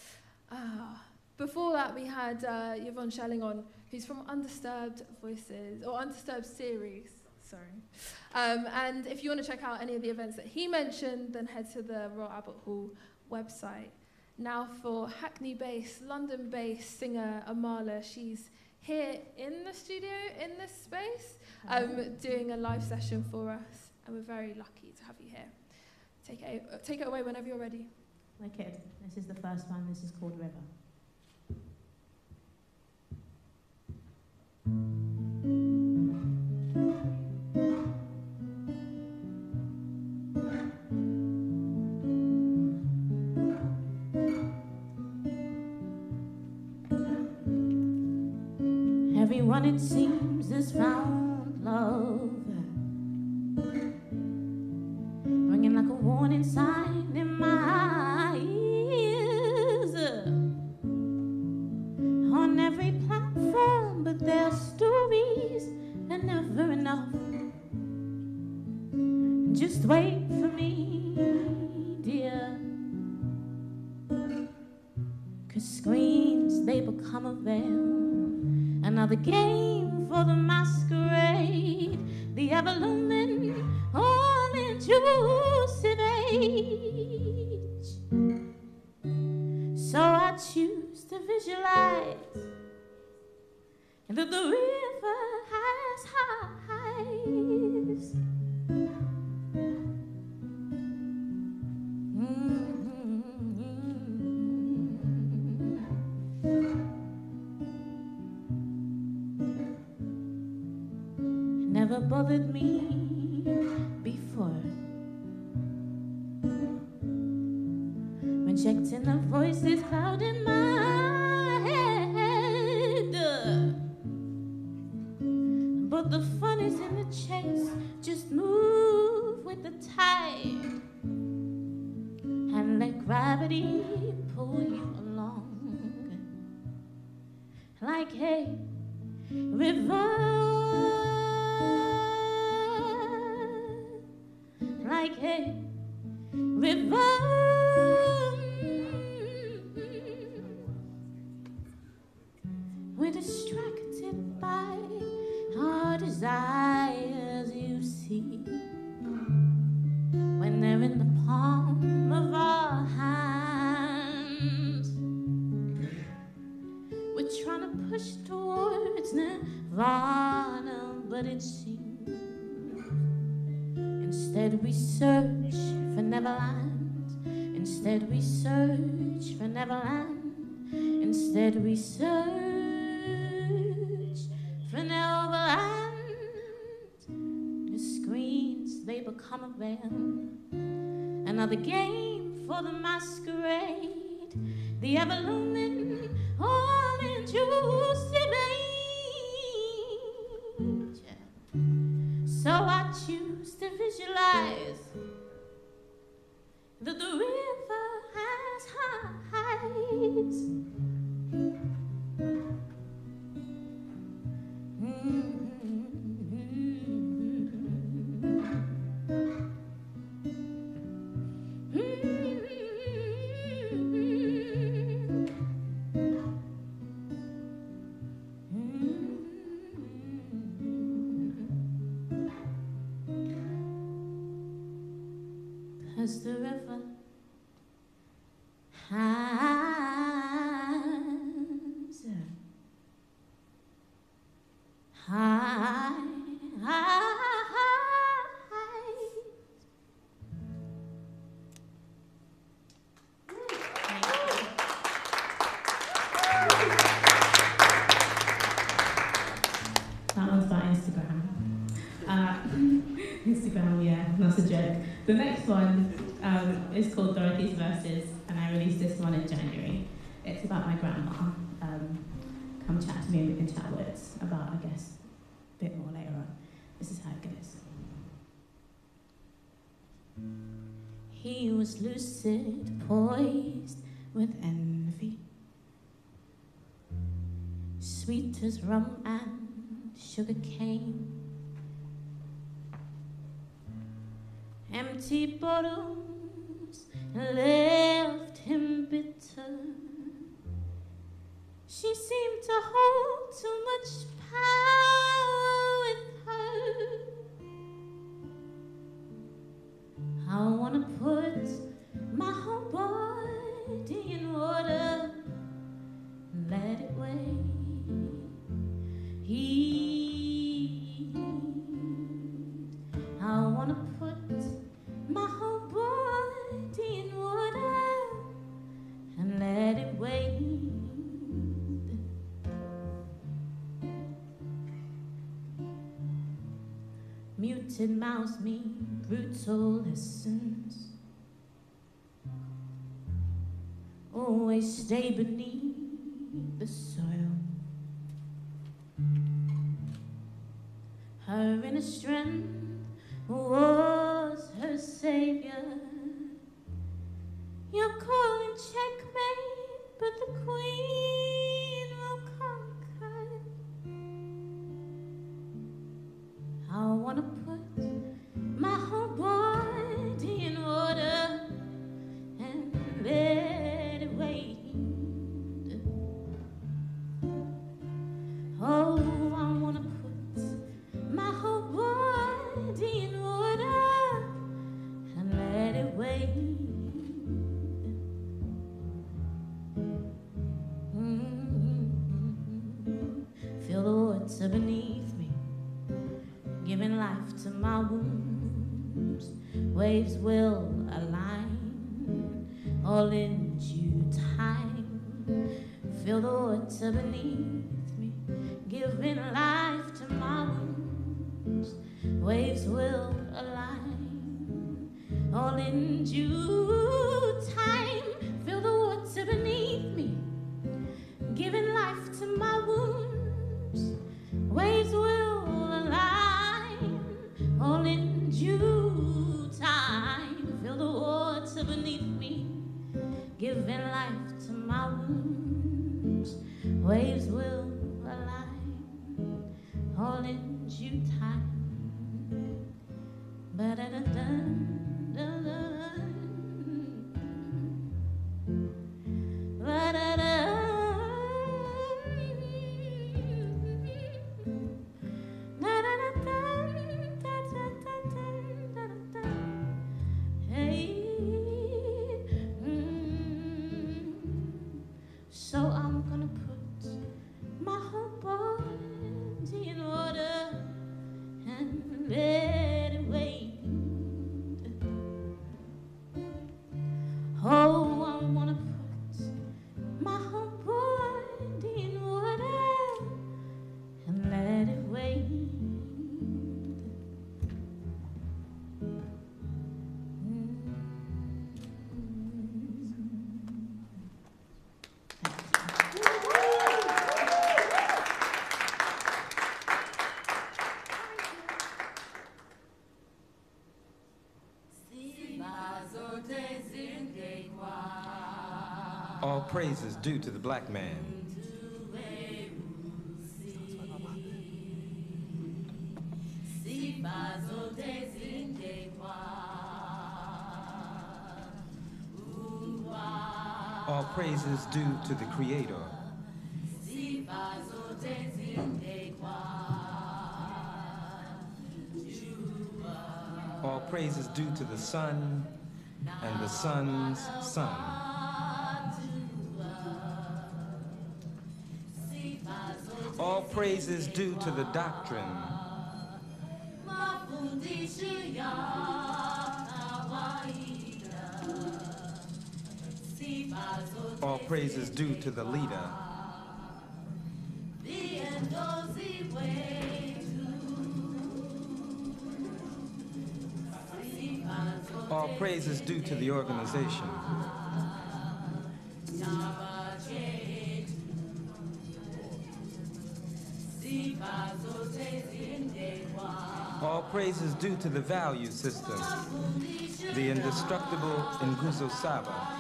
Speaker 1: Before that, we had Yvonne Schelling on, who's from Undisturbed Voices, or Undisturbed Series, sorry. And if you want to check out any of the events that he mentioned, then head to the Royal Albert Hall website. Now for Hackney-based, London-based singer Amala. She's here in the studio, in this space, doing a live session for us, and we're very lucky to have you here. Take it away whenever you're ready.
Speaker 12: Wicked. This is the first one. This is called River. Everyone, it seems, has found love, ringing like a warning sign in my ears, on every platform, but their stories are never enough. Just wait for me, dear, 'cause screens, they become a veil. Another game for the masquerade, the ever-looming, all-intrusive age. So I choose to visualize that the river has highs. Never bothered me before. Rejecting the voices clouding my head. But the fun is in the chase. Just move with the tide and let gravity pull you along like a river. Like a river, we're distracted by our desires, you see, when they're in the palm of our hands. We're trying to push towards nirvana, but it seems instead we search for Neverland. Instead we search for Neverland. Instead we search for Neverland. The screens, they become a veil. Another game for the masquerade. The ever-looming, all-intrusive age. So I choose to visualize that the river has highs. As the river has That one's by Instagram. Instagram, yeah, that's a joke. The next one is called Dorothy's Verses, and I released this one in January. It's about my grandma. Come chat to me and we can chat words about, I guess, a bit more later on. This is how it goes. He was lucid, poised with envy, sweet as rum and sugar cane.
Speaker 11: Empty bottles left him bitter. She seemed to hold too much power with her. I wanna put my whole body in order and let it weigh. I wanna put my whole body in order and let it wait. Muted mouths mean brutal lessons. Always stay beneath the soil. Her inner strength was her savior. You're calling checkmate, but the queen will conquer. I wanna put my whole body in order and let it wait. Oh, I wanna put my whole body in order and let it wait. Feel the water beneath me, giving life to my wounds. Waves will align, all in due time. Feel the water beneath me, giving life to my wounds. Waves will align, all in due time. Feel the water beneath me, giving life to my wounds. Waves will align, all in due time. Feel the water beneath me, giving life to my wounds. Waves will align, all in due time. Ba-da-da-dun, da-da-dun. Ba-da-da. So I'm gonna put my whole body in order and let it wait. Oh, I wanna put my whole body in order and let it wait.
Speaker 13: All praise is due to the black man. All praise is due to the Creator. All praise is due to the Son and the Son's Son. All praise is due to the doctrine. All praise is due to the leader. All praise is due to the organization. All praise is due to the value system, the indestructible Nguzo Saba.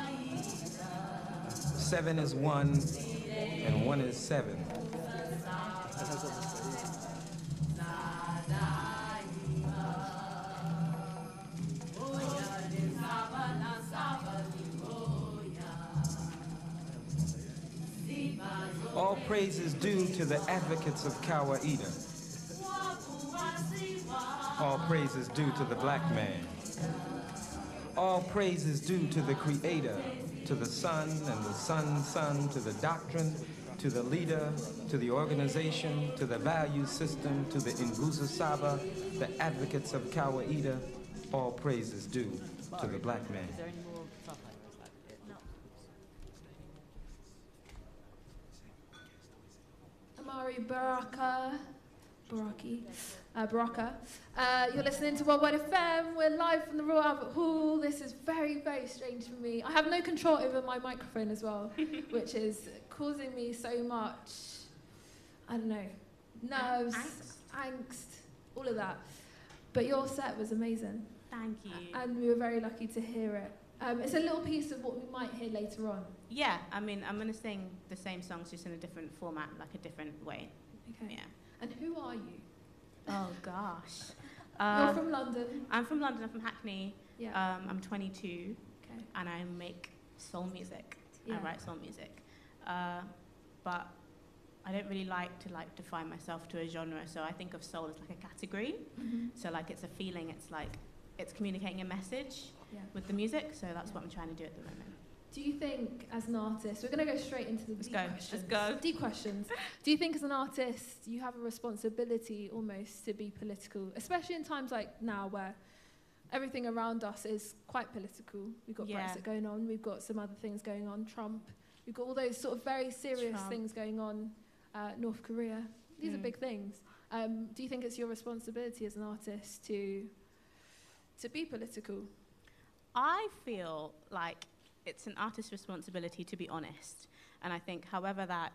Speaker 13: 7 is 1, and 1 is 7. All praise is due to the advocates of Kawaida. All praise is due to the black man. All praise is due to the creator, to the sun and the sun's son, to the doctrine, to the leader, to the organization, to the value system, to the Nguzo Saba, the advocates of Kawaida. All praise is due to the black man.
Speaker 1: Amari Baraka. You're listening to Worldwide FM. We're live from the Royal Albert Hall. This is very, very strange for me. I have no control over my microphone as well, which is causing me so much, I don't know, nerves, angst, all of that. But your set was amazing.
Speaker 14: Thank you.
Speaker 1: And we were very lucky to hear it. It's a little piece of what we might hear later on.
Speaker 14: Yeah, I mean, I'm going to sing the same songs just in a different format, like a different way.
Speaker 1: Okay.
Speaker 14: Yeah.
Speaker 1: And who are you?
Speaker 14: Oh, gosh.
Speaker 1: You're from London?
Speaker 14: I'm from London. I'm from Hackney.
Speaker 1: Yeah.
Speaker 14: I'm 22.
Speaker 1: Okay.
Speaker 14: And I make soul music.
Speaker 1: Yeah.
Speaker 14: I write soul music. But I don't really like to define myself to a genre, so I think of soul as like a category.
Speaker 1: Mm-hmm.
Speaker 14: So like it's a feeling, it's communicating a message with the music, so that's what I'm trying to do at the moment.
Speaker 1: Do you think, as an artist, we're going to go straight into the deep questions.
Speaker 14: Let's go.
Speaker 1: Deep questions. Do you think, as an artist, you have a responsibility almost to be political, especially in times like now where everything around us is quite political? We've got Brexit going on. We've got some other things going on. Trump. We've got all those sort of very serious things going on. North Korea. These are big things. Do you think it's your responsibility as an artist to be political?
Speaker 14: I feel like it's an artist's responsibility to be honest. And I think however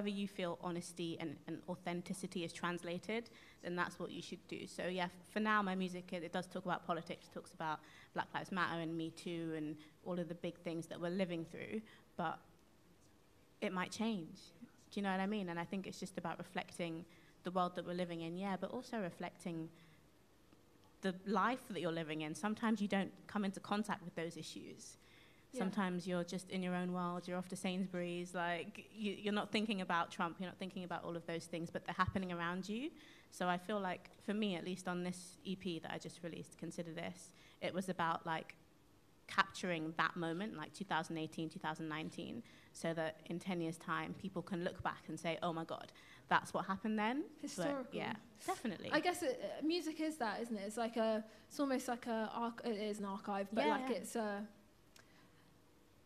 Speaker 14: you feel honesty and authenticity is translated, then that's what you should do. So yeah, for now my music, it does talk about politics, it talks about Black Lives Matter and Me Too and all of the big things that we're living through, but it might change. Do you know what I mean? And I think it's just about reflecting the world that we're living in, but also reflecting the life that you're living in. Sometimes you don't come into contact with those issues. Sometimes you're just in your own world, you're off to Sainsbury's, like you're not thinking about Trump, you're not thinking about all of those things, but they're happening around you. So I feel like, for me, at least on this EP that I just released, Consider This, it was about like capturing that moment, like 2018, 2019, so that in 10 years' time, people can look back and say, oh my God, that's what happened then.
Speaker 1: Historical.
Speaker 14: But, yeah, definitely.
Speaker 1: I guess music is that, isn't it? It's almost like it is an archive, but it's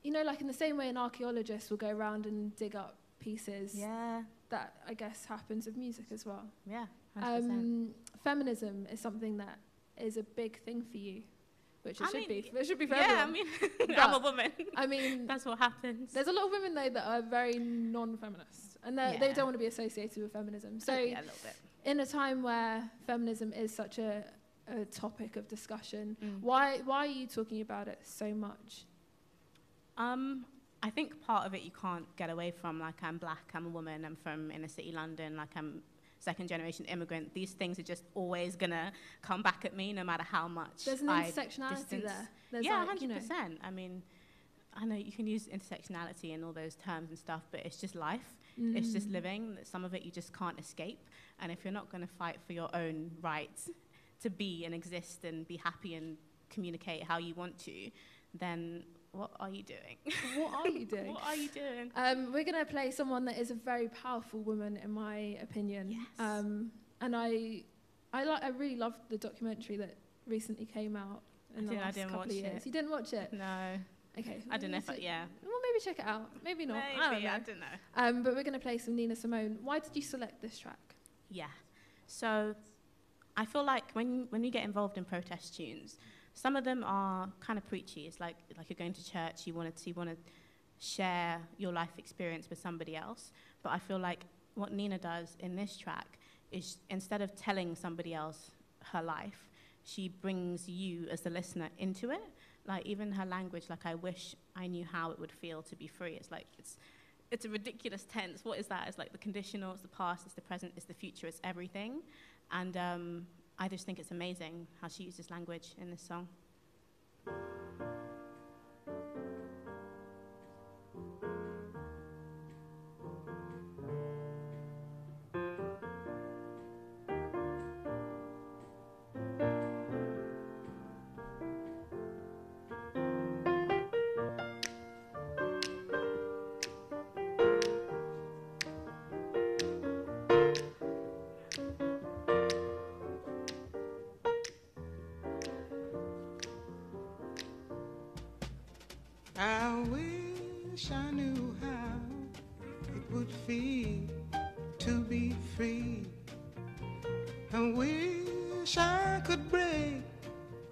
Speaker 1: you know, like in the same way an archaeologist will go around and dig up pieces.
Speaker 14: Yeah.
Speaker 1: That, I guess, happens with music as well.
Speaker 14: Yeah, 100%.
Speaker 1: Feminism is something that is a big thing for you, which it should be. It should be for
Speaker 14: everyone.
Speaker 1: everyone.
Speaker 14: I mean, I'm a woman.
Speaker 1: I mean,
Speaker 14: that's what happens.
Speaker 1: There's a lot of women, though, that are very non-feminist, and they don't want to be associated with feminism. So,
Speaker 14: a little bit.
Speaker 1: In a time where feminism is such a topic of discussion, why are you talking about it so much?
Speaker 14: I think part of it you can't get away from. Like, I'm black, I'm a woman, I'm from inner city London, like I'm second-generation immigrant. These things are just always gonna come back at me, no matter how much.
Speaker 1: There's an intersectionality there. There's
Speaker 14: 100%. You know. I mean, I know you can use intersectionality and all those terms and stuff, but it's just life. It's just living. Some of it you just can't escape. And if you're not gonna fight for your own rights to be and exist and be happy and communicate how you want to, then what are you doing?
Speaker 1: What are you doing?
Speaker 14: What are you doing?
Speaker 1: We're going to play someone that is a very powerful woman, in my opinion.
Speaker 14: Yes.
Speaker 1: And I really loved the documentary that recently came out in the last couple of years. You didn't watch it?
Speaker 14: No.
Speaker 1: Okay.
Speaker 14: I don't know if
Speaker 1: Well, maybe check it out. Maybe not.
Speaker 14: Maybe,
Speaker 1: I don't know. But we're going to play some Nina Simone. Why did you select this track?
Speaker 14: Yeah. So I feel like when you get involved in protest tunes, some of them are kind of preachy. It's like you're going to church, you want to share your life experience with somebody else. But I feel like what Nina does in this track is, instead of telling somebody else her life, she brings you as the listener into it. Like, even her language, like, I wish I knew how it would feel to be free. It's like, it's a ridiculous tense. What is that? It's like the conditional, it's the past, it's the present, it's the future, it's everything. And I just think it's amazing how she uses language in this song.
Speaker 15: feet to be free. I wish I could break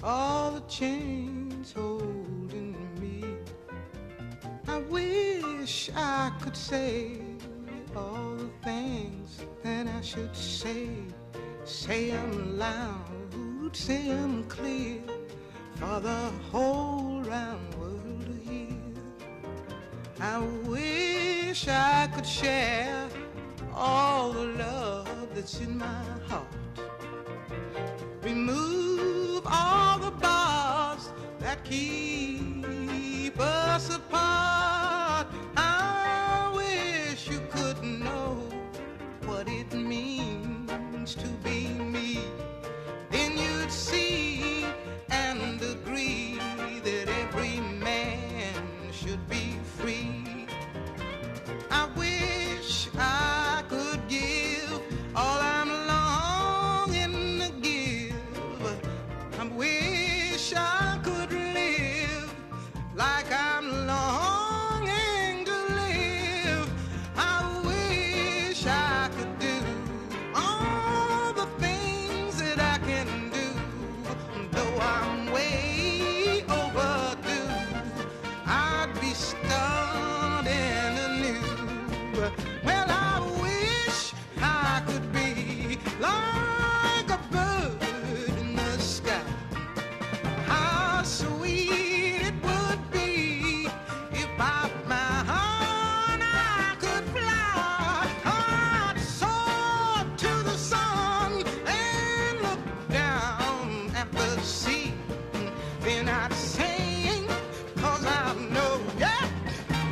Speaker 15: all the chains holding me. I wish I could say all the things that I should say. Say them loud, say them clear, for the whole round world to hear. I wish I could share all the love that's in my heart. Remove all the bars that keep us apart. I wish you could know what it means to be me. Then you'd see and agree that every man should be free. I wish I could give all I'm longing to give. I wish I could live like I'm longing to live. I wish I could do all the things that I can do, though I'm way overdue. I'd be starting anew. Well, I wish I could be like a bird in the sky. How sweet it would be if by my heart I could fly. I'd soar to the sun and look down at the sea. Then I'd sing, 'cause I know, yeah.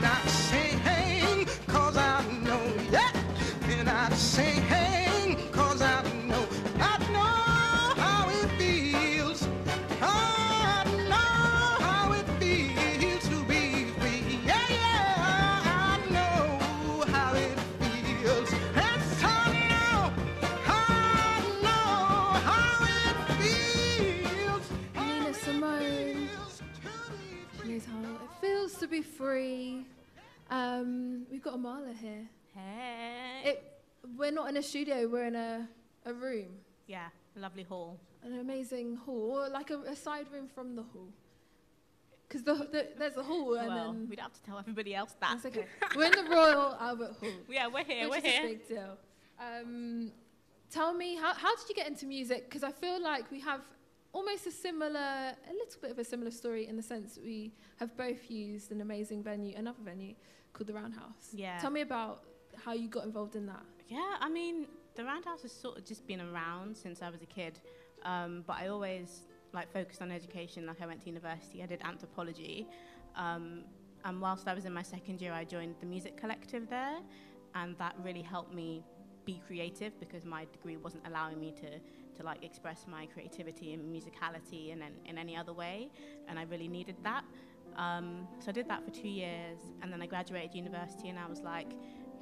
Speaker 15: Not sing, 'cause I know, yeah. Then I'd sing, 'cause I know how it feels. I know how it feels to be free. Yeah, yeah, I know how it feels. Yes, I know how it feels.
Speaker 1: Nina Simone. She knows how it feels to be free. We've got Amala here.
Speaker 14: Hey.
Speaker 1: We're not in a studio, we're in a room.
Speaker 14: Yeah, a lovely hall.
Speaker 1: An amazing hall, or like a side room from the hall. Because there's a hall and
Speaker 14: Well,
Speaker 1: then...
Speaker 14: we'd have to tell everybody else that.
Speaker 1: That's okay. We're in the Royal Albert Hall.
Speaker 14: Yeah, we're here,
Speaker 1: which
Speaker 14: we're
Speaker 1: is
Speaker 14: here.
Speaker 1: a big deal. Tell me, how did you get into music? Because I feel like we have almost a little bit of a similar story in the sense that we have both used an amazing venue, another venue called the Roundhouse.
Speaker 14: Yeah.
Speaker 1: Tell me about how you got involved in that.
Speaker 14: Yeah, I mean, the Roundhouse has sort of just been around since I was a kid, but I always focused on education. Like I went to university, I did anthropology, and whilst I was in my second year, I joined the music collective there, and that really helped me be creative because my degree wasn't allowing me to express my creativity and musicality in any other way, and I really needed that. So I did that for 2 years, and then I graduated university, and I was like,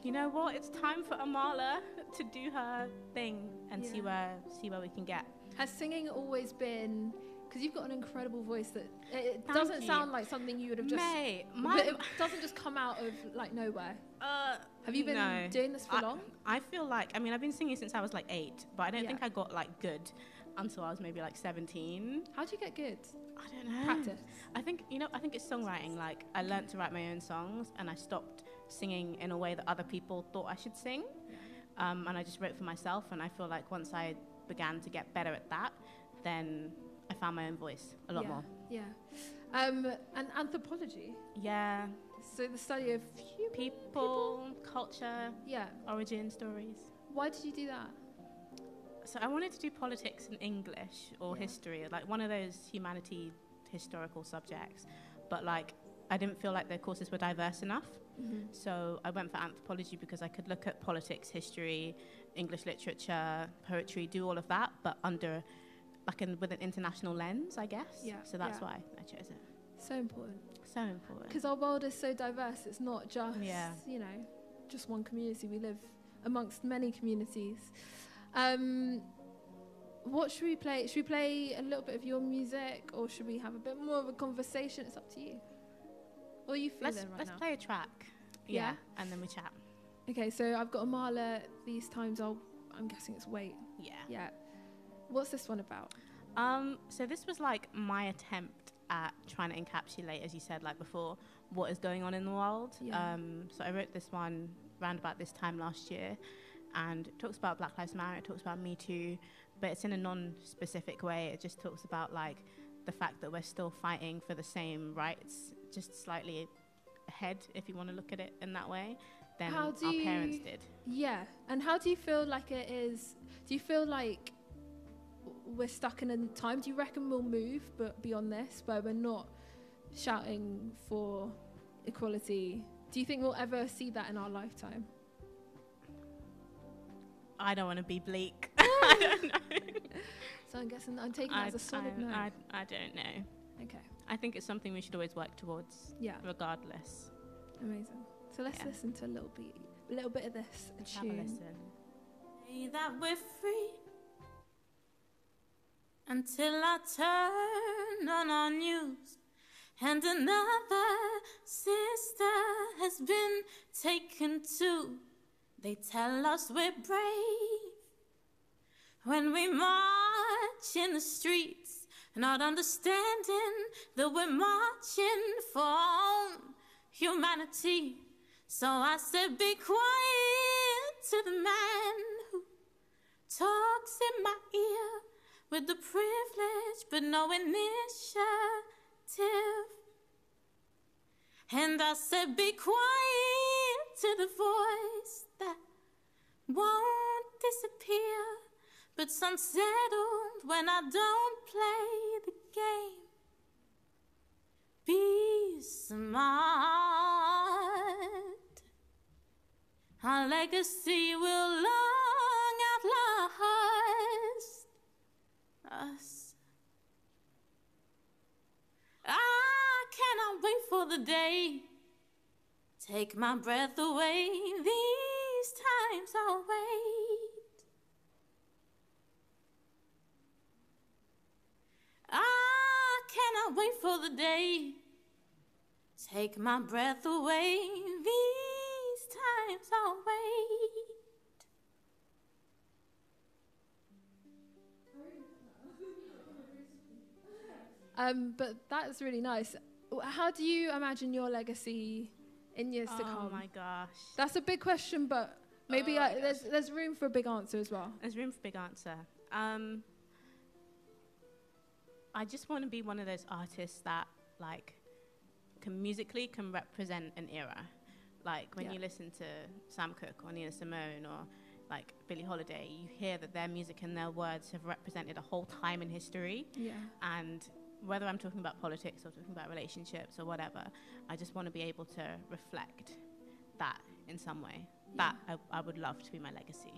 Speaker 14: you know what? It's time for Amala to do her thing and see where we can get.
Speaker 1: Has singing always been? Because you've got an incredible voice that it
Speaker 14: Thank
Speaker 1: doesn't
Speaker 14: you.
Speaker 1: sound like something you would have just.
Speaker 14: Mate,
Speaker 1: it doesn't just come out of nowhere. Have you been doing this for long?
Speaker 14: I feel like I've been singing since I was 8, but I don't think I got good until I was maybe 17.
Speaker 1: How do you get good?
Speaker 14: I don't know.
Speaker 1: Practice.
Speaker 14: I think it's songwriting. I learned to write my own songs, and I stopped singing in a way that other people thought I should sing. And I just wrote for myself, and I feel like once I began to get better at that, then I found my own voice a lot more.
Speaker 1: Yeah. And anthropology.
Speaker 14: Yeah.
Speaker 1: So the study of
Speaker 14: people, culture, origin stories.
Speaker 1: Why did you do that?
Speaker 14: So I wanted to do politics and English or history, one of those humanity historical subjects, but I didn't feel like the courses were diverse enough. Mm-hmm. So I went for anthropology because I could look at politics, history, English literature, poetry, do all of that, but under with an international lens, I guess.
Speaker 1: Yeah.
Speaker 14: So that's why I chose it.
Speaker 1: So important.
Speaker 14: So important.
Speaker 1: Because our world is so diverse. It's not just just one community. We live amongst many communities. What should we play? Should we play a little bit of your music, or should we have a bit more of a conversation? It's up to you. What are you feeling right now?
Speaker 14: Let's play a track.
Speaker 1: Yeah.
Speaker 14: And then we chat.
Speaker 1: Okay, so I've got Amala. These times I'm guessing it's wait.
Speaker 14: Yeah.
Speaker 1: Yeah. What's this one about?
Speaker 14: So this was like my attempt at trying to encapsulate, as you said, like before, what is going on in the world.
Speaker 1: Yeah.
Speaker 14: So I wrote this one around about this time last year, and it talks about Black Lives Matter, it talks about Me Too, but it's in a non-specific way. It just talks about like the fact that we're still fighting for the same rights, just slightly ahead, if you want to look at it in that way, than our parents did.
Speaker 1: Yeah. And how do you feel like it is? Do you feel like we're stuck in a time? Do you reckon we'll move but beyond this, but we're not shouting for equality? Do you think we'll ever see that in our lifetime?
Speaker 14: I don't want to be bleak. I don't know.
Speaker 1: So I'm guessing I'm taking that as a solid no.
Speaker 14: I don't know.
Speaker 1: Okay.
Speaker 14: I think it's something we should always work towards.
Speaker 1: Yeah.
Speaker 14: Regardless.
Speaker 1: Amazing. So let's listen to a little bit of this.
Speaker 14: Let's have a listen.
Speaker 11: Say that we're free until I turn on our news and another sister has been taken too. They tell us we're brave when we march in the streets, not understanding that we're marching for our own humanity. So I said, be quiet to the man who talks in my ear with the privilege but no initiative. And I said, be quiet to the voice that won't disappear but's unsettled when I don't play the game. Be smart. Our legacy will long outlast us. I cannot wait for the day. Take my breath away. These times I'll wait. I cannot wait for the day. Take my breath away. These times I'll wait.
Speaker 1: But that's really nice. How do you imagine your legacy in years to come?
Speaker 14: Oh my gosh.
Speaker 1: That's a big question, but maybe there's room for a big answer as well.
Speaker 14: There's room for a big answer. I just want to be one of those artists that, like, musically can represent an era. Like, when you listen to Sam Cooke or Nina Simone or, like, Billie Holiday, you hear that their music and their words have represented a whole time in history.
Speaker 1: Yeah.
Speaker 14: And whether I'm talking about politics or talking about relationships or whatever, I just want to be able to reflect that in some way.
Speaker 1: Yeah.
Speaker 14: That I would love to be my legacy.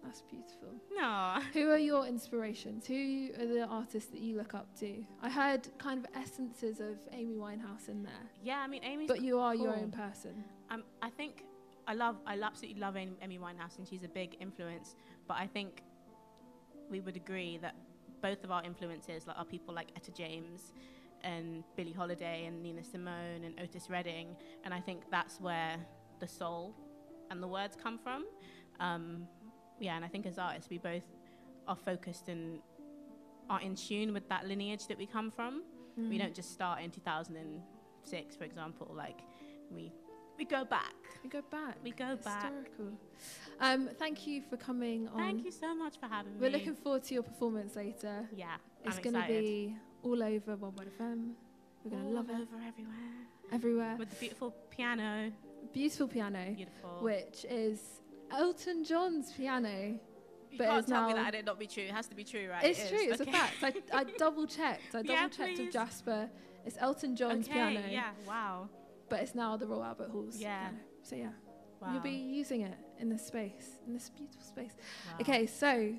Speaker 1: That's beautiful.
Speaker 14: No.
Speaker 1: Who are your inspirations? Who are the artists that you look up to? I heard kind of essences of Amy Winehouse in there.
Speaker 14: Yeah, I mean, Amy's
Speaker 1: But you are
Speaker 14: cool.
Speaker 1: your own person.
Speaker 14: I think I absolutely love Amy Winehouse, and she's a big influence. But I think we would agree that both of our influences are people like Etta James and Billie Holiday and Nina Simone and Otis Redding. And I think that's where the soul and the words come from. Yeah, and I think as artists, we both are focused and are in tune with that lineage that we come from.
Speaker 1: Mm.
Speaker 14: We don't just start in 2006, for example. Like, we go back.
Speaker 1: We go back.
Speaker 14: We go back.
Speaker 1: Historical. Thank you for coming on.
Speaker 14: Thank you so much for having me.
Speaker 1: We're looking forward to your performance later.
Speaker 14: Yeah,
Speaker 1: it's
Speaker 14: I'm
Speaker 1: going to
Speaker 14: excited.
Speaker 1: be all over Worldwide FM. We're going to love it.
Speaker 14: All over everywhere.
Speaker 1: Everywhere.
Speaker 14: With the beautiful piano.
Speaker 1: Beautiful piano.
Speaker 14: Beautiful.
Speaker 1: Which is Elton John's piano.
Speaker 14: You
Speaker 1: but
Speaker 14: can't tell me
Speaker 1: now
Speaker 14: that it not be true. It has to be true, right?
Speaker 1: It's true. It's a fact. I double-checked. I double-checked with
Speaker 14: please.
Speaker 1: Jasper. It's Elton John's piano.
Speaker 14: Yeah, wow.
Speaker 1: But it's now the Royal Albert Hall's piano. So, yeah.
Speaker 14: Wow.
Speaker 1: You'll be using it in this space, in this beautiful space.
Speaker 14: Wow.
Speaker 1: Okay, so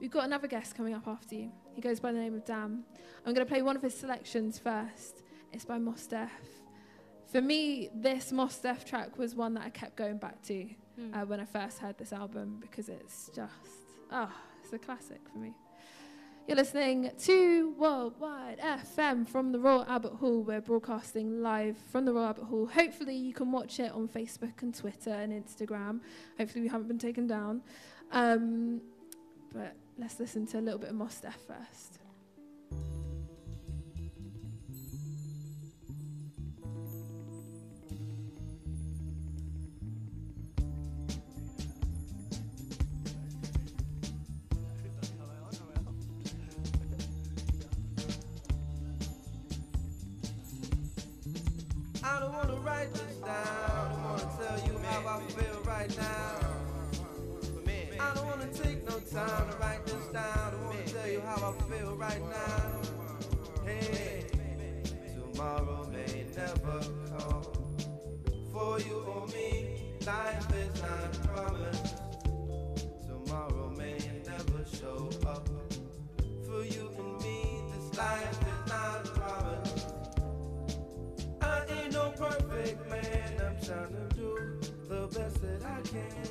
Speaker 1: we've got another guest coming up after you. He goes by the name of Dam. I'm going to play one of his selections first. It's by Mos Def. For me, this Mos Def track was one that I kept going back to when I first heard this album, because it's just, it's a classic for me. You're listening to Worldwide FM from the Royal Albert Hall. We're broadcasting live from the Royal Albert Hall. Hopefully you can watch it on Facebook and Twitter and Instagram. Hopefully we haven't been taken down. But let's listen to a little bit of Mos Def first.
Speaker 16: I don't wanna write this down. I don't wanna tell you how I feel right now. I don't wanna take no time to write this down. I don't wanna tell you how I feel right now. Hey, tomorrow may never come. For you or me, life is not promised. Tomorrow may never show up. For you and me, this life is not promised. I ain't no perfect man, I'm trying to do the best that I can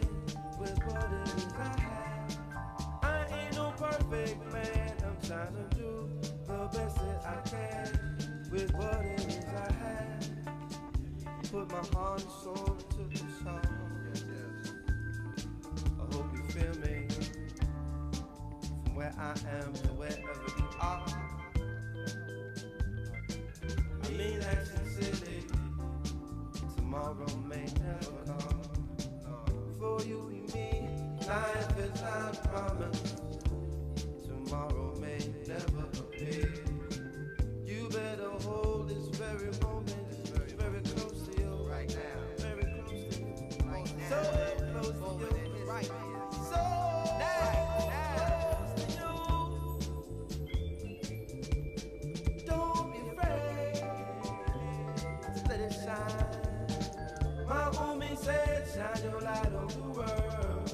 Speaker 16: with what it is I have. I ain't no perfect man, I'm trying to do the best that I can with what it is I have. Put my heart and soul into this song. I hope you feel me from where I am to wherever you are. I mean that sincerely. Tomorrow may never come. For you and me, life is not promised. Tomorrow may never appear. You better hold this very moment very close to you. Right now. Very close to you. Right now. So close to you. Right now. So close to you. Don't be afraid. Let it shine. My homie said, shine your light on the world.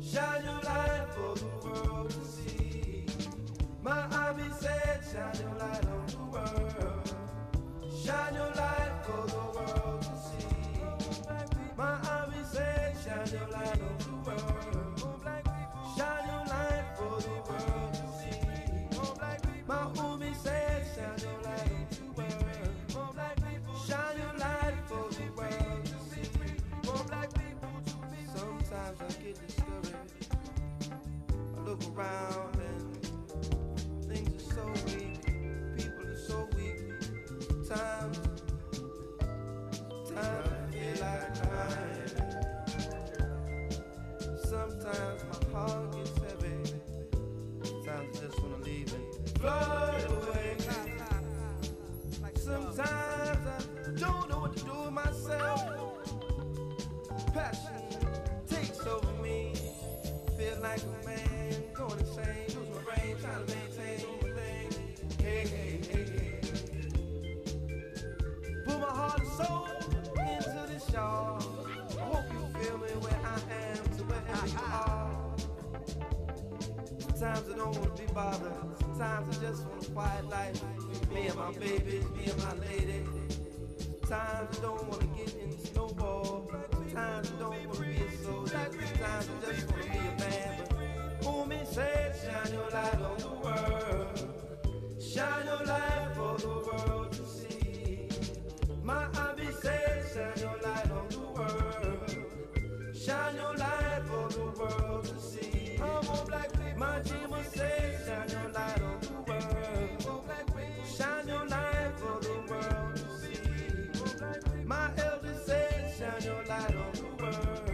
Speaker 16: Shine your light for the world to see. My hobby said, shine your light on the world. Shine your light for the world to see. My hobby said, shine your light on the world. Shine your light for the world to see. My homie said, shine your light on the world. Shine your light for the world to see. More black people to be. Sometimes I get discouraged. I look around and things are so weak. People are so weak. Sometimes I feel like crying. Sometimes my heart gets heavy. Sometimes I just wanna leave and fly away. Sometimes I don't know what to do with myself. Passion takes over me. Feel like a man going insane. Lose my brain, trying to maintain my thing. Hey, hey, hey, hey. Put my heart and soul into this, y'all. I hope you feel me where I am to wherever you are. Sometimes I don't want to be bothered. Sometimes I just want a quiet life. Me and my babies, me and my lady. Sometimes I don't want to get in the snowball. Sometimes I don't want to be a soldier. Sometimes I just want to be a man. But homie said, shine your light on the world. Shine your light for the world to see. My hobby said, shine your light on the world. Shine your light for the world to see. My dreamer said, shine your light on the world. Shine your light for the world to see. My elder said, shine your light on the world.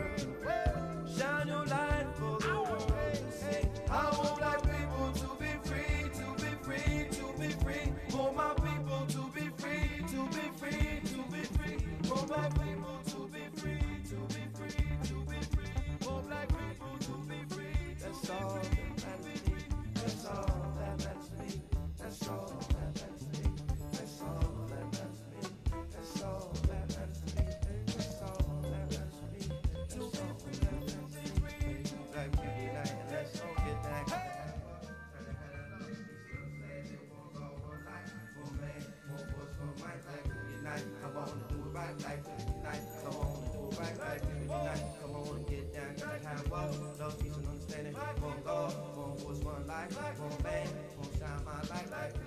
Speaker 16: Shine your light for the world to see. I want black people to be free, to be free, to be free. For my people to be free, to be free, to be free. For my people to be free, to be free, to be free. For black people to be free. That's all that matters to me. That's all that matters to me. That's all that matters to me. That's all that matters to me. That's all that matters to me. That's all that matters to me.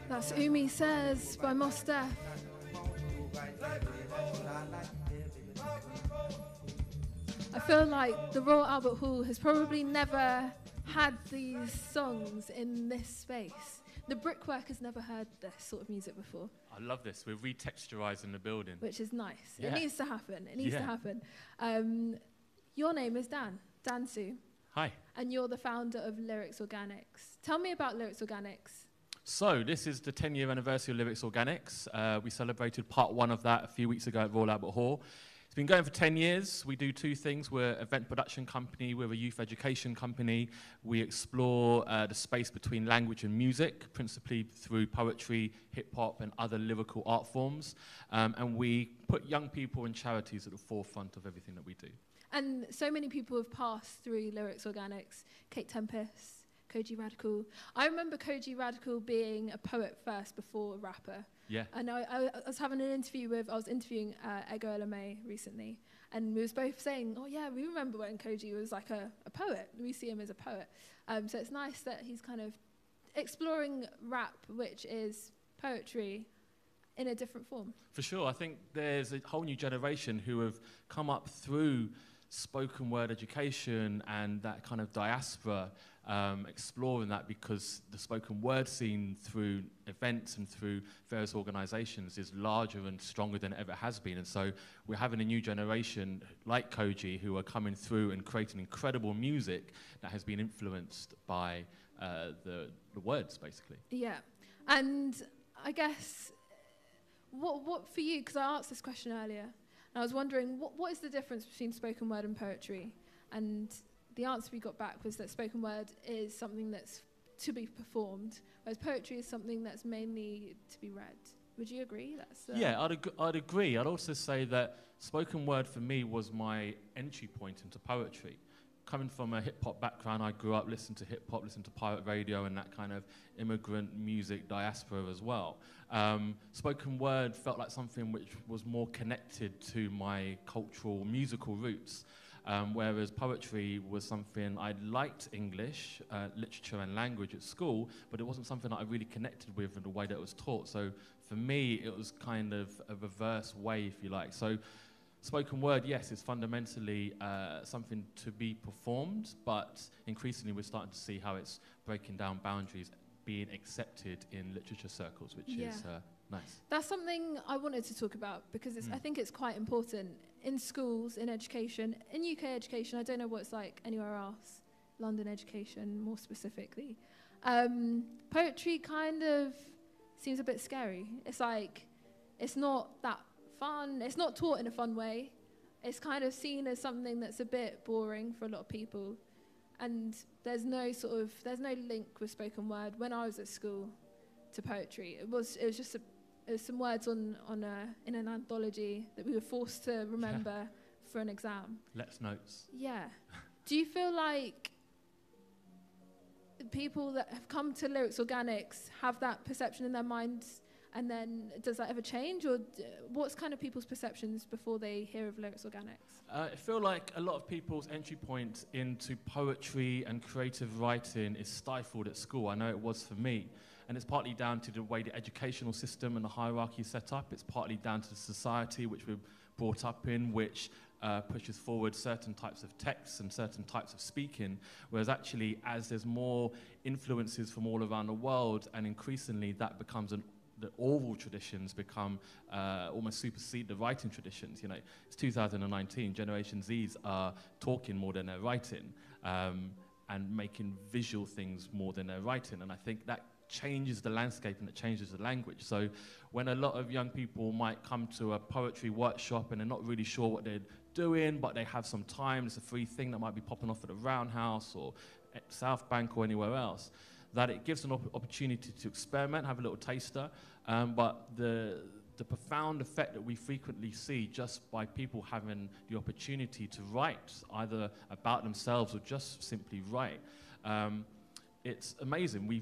Speaker 1: That's Umi Says by Mos Def. I feel like the Royal Albert Hall has probably never had these songs in this space. The brickwork has never heard this sort of music before.
Speaker 17: I love this. We're retexturizing the building.
Speaker 1: Which is nice.
Speaker 17: Yeah.
Speaker 1: It needs to happen. It needs to happen. Your name is Dan Su.
Speaker 17: Hi.
Speaker 1: And you're the founder of Lyrix Organix. Tell me about Lyrix Organix.
Speaker 17: So this is the 10-year anniversary of Lyrix Organix. We celebrated part 1 of that a few weeks ago at Royal Albert Hall. It's been going for 10 years. We do 2 things. We're an event production company. We're a youth education company. We explore the space between language and music, principally through poetry, hip-hop, and other lyrical art forms. And we put young people and charities at the forefront of everything that we do.
Speaker 1: And so many people have passed through Lyrix Organix. Kate Tempest, Koji Radical. I remember Koji Radical being a poet first before a rapper.
Speaker 17: Yeah.
Speaker 1: And I was having an interview I was interviewing Edgar LeMay recently, and we was both saying, oh yeah, we remember when Koji was like a poet. We see him as a poet. So it's nice that he's kind of exploring rap, which is poetry, in a different form.
Speaker 17: For sure. I think there's a whole new generation who have come up through spoken word education and that kind of diaspora, exploring that, because the spoken word scene through events and through various organizations is larger and stronger than it ever has been. And so we're having a new generation like Koji who are coming through and creating incredible music that has been influenced by the words, basically.
Speaker 1: Yeah. And I guess, what for you, because I asked this question earlier, and I was wondering, what is the difference between spoken word and poetry? And the answer we got back was that spoken word is something that's to be performed, whereas poetry is something that's mainly to be read. Would you agree?
Speaker 17: Yeah, I'd agree. I'd also say that spoken word for me was my entry point into poetry. Coming from a hip-hop background, I grew up listening to hip-hop, listening to pirate radio and that kind of immigrant music diaspora as well. Spoken word felt like something which was more connected to my cultural, musical roots, whereas poetry was something I liked English, literature and language at school, but it wasn't something that I really connected with in the way that it was taught. So for me, it was kind of a reverse way, if you like. So spoken word, yes, is fundamentally something to be performed, but increasingly we're starting to see how it's breaking down boundaries, being accepted in literature circles, which is nice.
Speaker 1: That's something I wanted to talk about, because I think it's quite important in schools, in education, in UK education. I don't know what it's like anywhere else, London education more specifically. Poetry kind of seems a bit scary. It's like, it's not that fun. It's not taught in a fun way. It's kind of seen as something that's a bit boring for a lot of people. And there's no link with spoken word when I was at school to poetry. It was just some words in an anthology that we were forced to remember for an exam.
Speaker 17: Let's notes.
Speaker 1: Yeah. Do you feel like people that have come to Lyrix Organix have that perception in their minds, and then does that ever change, or what's kind of people's perceptions before they hear of Lyrix Organix?
Speaker 17: I feel like a lot of people's entry point into poetry and creative writing is stifled at school. I know it was for me. And it's partly down to the way the educational system and the hierarchy is set up. It's partly down to the society which we're brought up in, which pushes forward certain types of texts and certain types of speaking, whereas actually as there's more influences from all around the world, and increasingly that becomes the oral traditions become almost supersede the writing traditions. You know, it's 2019. Generation Zs are talking more than they're writing, and making visual things more than they're writing. And I think that changes the landscape and it changes the language. So when a lot of young people might come to a poetry workshop and they're not really sure what they're doing, but they have some time, it's a free thing that might be popping off at the Roundhouse or at South Bank or anywhere else, that it gives an opportunity to experiment, have a little taster, but the profound effect that we frequently see just by people having the opportunity to write, either about themselves or just simply write, it's amazing. We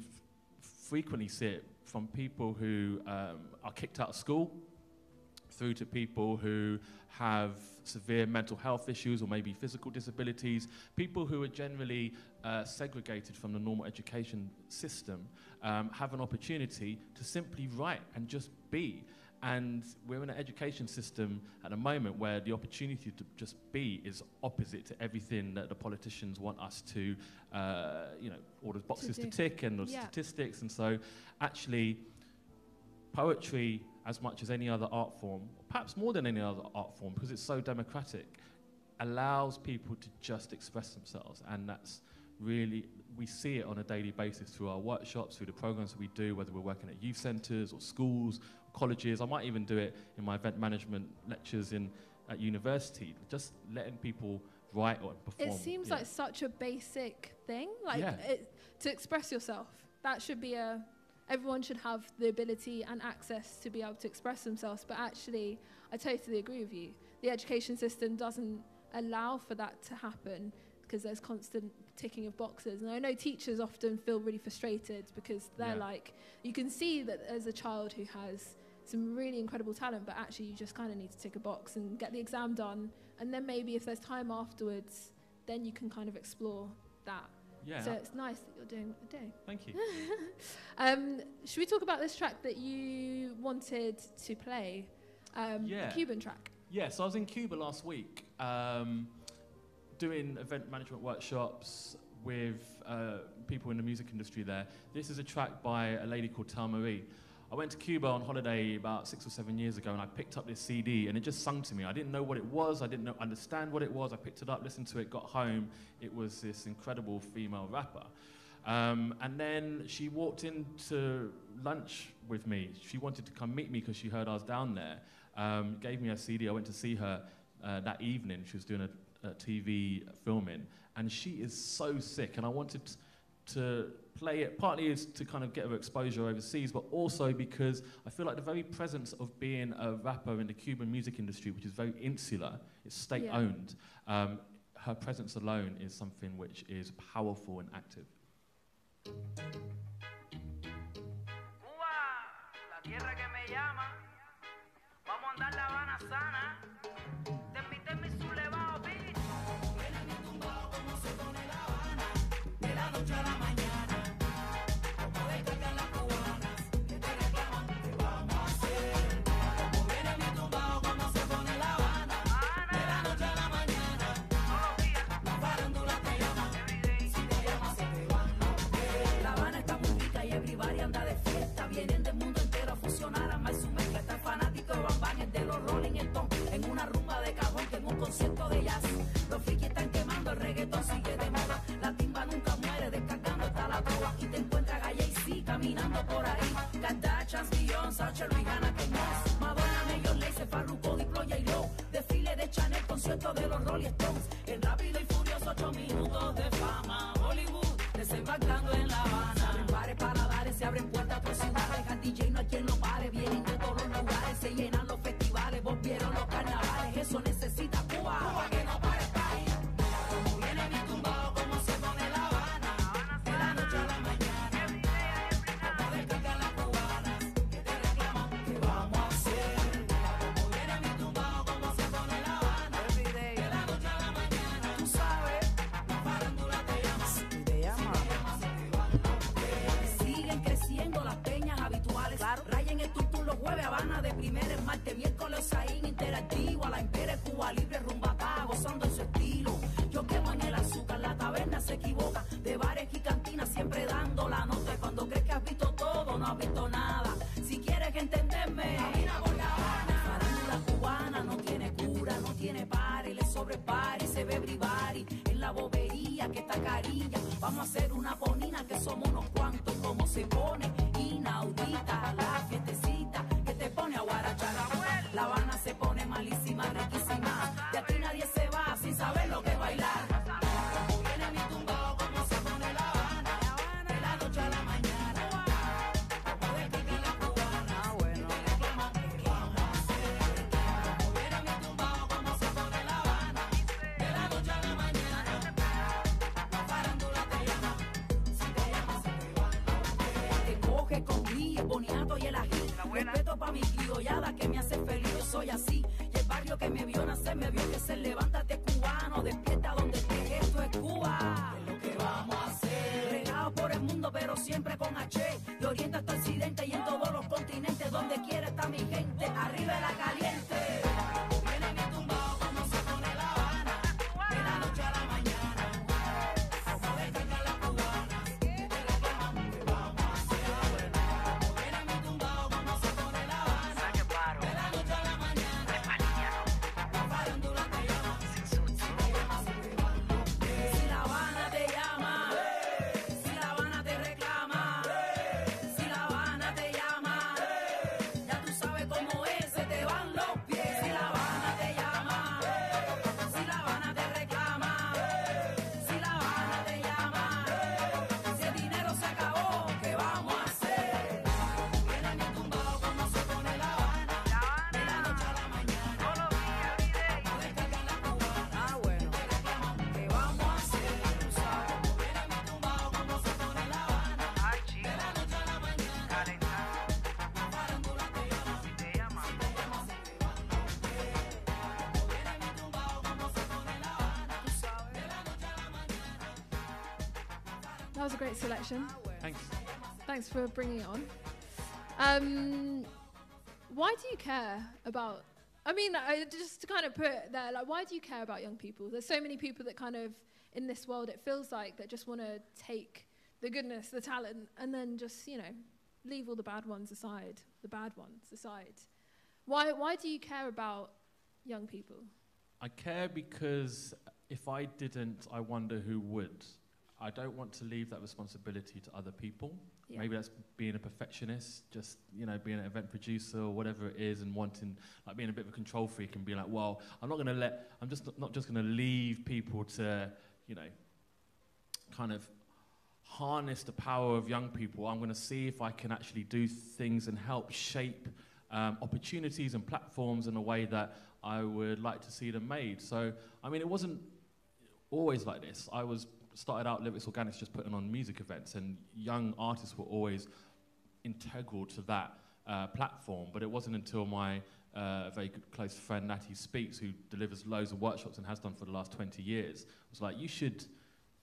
Speaker 17: frequently see it from people who are kicked out of school through to people who have severe mental health issues or maybe physical disabilities, people who are generally segregated from the normal education system, have an opportunity to simply write and just be. And we're in an education system at the moment where the opportunity to just be is opposite to everything that the politicians want us to, all the boxes to tick and the statistics. And so actually, poetry, as much as any other art form, perhaps more than any other art form, because it's so democratic, allows people to just express themselves. And that's really, we see it on a daily basis through our workshops, through the programs that we do, whether we're working at youth centres or schools, or colleges. I might even do it in my event management lectures at university, just letting people write or perform.
Speaker 1: It seems like such a basic thing, to express yourself. That should be everyone should have the ability and access to be able to express themselves, but actually, I totally agree with you. The education system doesn't allow for that to happen because there's constant ticking of boxes. And I know teachers often feel really frustrated because they're like, you can see that there's a child who has some really incredible talent, but actually you just kind of need to tick a box and get the exam done. And then maybe if there's time afterwards, then you can kind of explore that.
Speaker 17: Yeah.
Speaker 1: So it's nice that you're doing what you're doing.
Speaker 17: Thank you.
Speaker 1: Should we talk about this track that you wanted to play? The Cuban track.
Speaker 17: Yeah, so I was in Cuba last week doing event management workshops with people in the music industry there. This is a track by a lady called Tel Marie. I went to Cuba on holiday about 6 or 7 years ago, and I picked up this CD, and it just sung to me. I didn't know what it was. I didn't understand what it was. I picked it up, listened to it, got home. It was this incredible female rapper. And then she walked into lunch with me. She wanted to come meet me because she heard I was down there. Gave me a CD. I went to see her that evening. She was doing a TV filming, and she is so sick, and I wanted to play it. Partly is to kind of get her exposure overseas, but also because I feel like the very presence of being a rapper in the Cuban music industry, which is very insular, it's state-owned, her presence alone is something which is powerful and active.
Speaker 18: Cuba, la tierra que me llama, vamos a andar La Habana sana. Ten mi sublevado beat. Viene mi tumbado como se pone La Habana, de la noche a la mañana, como descargan las cubanas, que te reclaman, ¿qué vamos a hacer? Como viene mi tumbado como se pone La Habana, de la noche a la mañana, todos los días, la farándula te llama, si te llama se te van los pies. La Habana está muy rica y everybody anda de fiesta, vienen del mundo entero a fusionar, a más su mezcla, están fanáticos de Bam Bam, el de los Rolling, el Tom, en una rumba de cajón, que en un concierto de jazz, los frikis están quemando, el reggaetón sigue de moda, la timba nunca muere, descargando hasta la trova, y te encuentras a Jay-Z caminando por ahí, Kardashian, Beyoncé, Usher, Rihanna, Kate Moss, Madonna, Major Lazer, Farruko, Diplo, J-Lo, desfile de Chanel, concierto de los Rolling Stones, en Rápido y Furioso 8 minutos de fama, Hollywood, desembarcando en La Habana, se abren bares, paladares, se abren puertas por ciudades, al DJ no hay quien lo pare, vienen de todos los lugares, se llenan los festivales, volvieron los carnavales, eso necesita Cuba, Cuba que no pare el país, como viene mi tumbado, como se pone La Habana, de la noche a la mañana, como descargan las cubanas, que te reclaman, ¿qué vamos a hacer? Como viene mi tumbado, como se pone La Habana, de la noche a la mañana, tú sabes, la farándula te llama, si te llama, se te van los pies. Siguen creciendo las peñas habituales, rayen el tuntún los jueves, Habana de primera en martes, miércoles Osaín interactivo, a la Impere, Cuba Libre, rumba gozando en su estilo. Yo quemo en el azúcar, la taberna se equivoca, de bares y cantinas siempre dando la nota. Y cuando crees que has visto todo, no has visto nada. Si quieres entenderme, camina por La Habana. La farándula cubana no tiene cura, no tiene pare, le sobrepare, se ve bribari en la bobería que está carilla. Vamos a hacer una ponina que somos unos cuantos, como se pone inaudita la fiestecita que te pone a guarachar. La Habana se pone malísima, riquísima, de aquí nadie se va sin saber lo que es bailar. Como viene mi tumbado, como se pone La Habana, de la noche a la mañana, como descargan las cubanas, bueno, te reclaman, ¿qué vamos a hacer? Como viene mi tumbado, como se pone La Habana, de la noche a la mañana, la farándula te llama, si te llama se te van los pies. Te coge con guía, el boniato y el ají, respeto pa' mi criollada que me hace feliz, yo soy
Speaker 19: se me vio que se levántate cubano, despierta donde estés, esto es Cuba. Es lo que vamos a hacer. Regados por el mundo, pero siempre con H. De oriente hasta occidente y en todos los continentes, donde quiera está mi gente, arriba de la caliente. Viene mi tumbao como se pone La Habana, de la noche a la mañana. Como descarga la cubana, te reclamamos que vamos a hacer. Viene mi tumbao como se pone La Habana, de la noche a la mañana. La farándula te llama, si La Habana te llama, si La Habana te reclama, si La Habana te llama, ya tú sabes cómo es, se te van los pies. Si La Habana te llama, si La Habana te reclama, si La Habana te llama, si el dinero se acabó, ¿qué vamos a hacer? Viene mi tumbao como se pone La Habana, de la noche a la mañana. Como descarga la cubana, bueno, te reclamamos, ¿qué vamos a hacer? Tú sabes, viene mi tumbao como se pone La Habana, de la noche a la mañana. La farándula te llama, si te llama, si te llama, se te van los pies. Viene mi tumbao como se pone La Habana, tú sabes, de la noche a la mañana.
Speaker 1: That was a great selection.
Speaker 17: Thanks.
Speaker 1: Thanks for bringing it on. Why do you care about? I mean, just to kind of put it there, like, why do you care about young people? There's so many people that kind of in this world, it feels like, that just want to take the goodness, the talent, and then just, you know, leave all the bad ones aside. Why do you care about young people?
Speaker 17: I care because if I didn't, I wonder who would. I don't want to leave that responsibility to other people.
Speaker 1: Yeah.
Speaker 17: Maybe that's being a perfectionist, just, you know, being an event producer or whatever it is, and wanting, like, being a bit of a control freak and being like, well, I'm not just going to leave people to, you know, kind of harness the power of young people. I'm going to see if I can actually do things and help shape opportunities and platforms in a way that I would like to see them made. So, I mean, it wasn't always like this. I started out Lyrix Organix just putting on music events, and young artists were always integral to that platform. But it wasn't until my very good close friend Natty Speaks, who delivers loads of workshops and has done for the last 20 years, was like, you should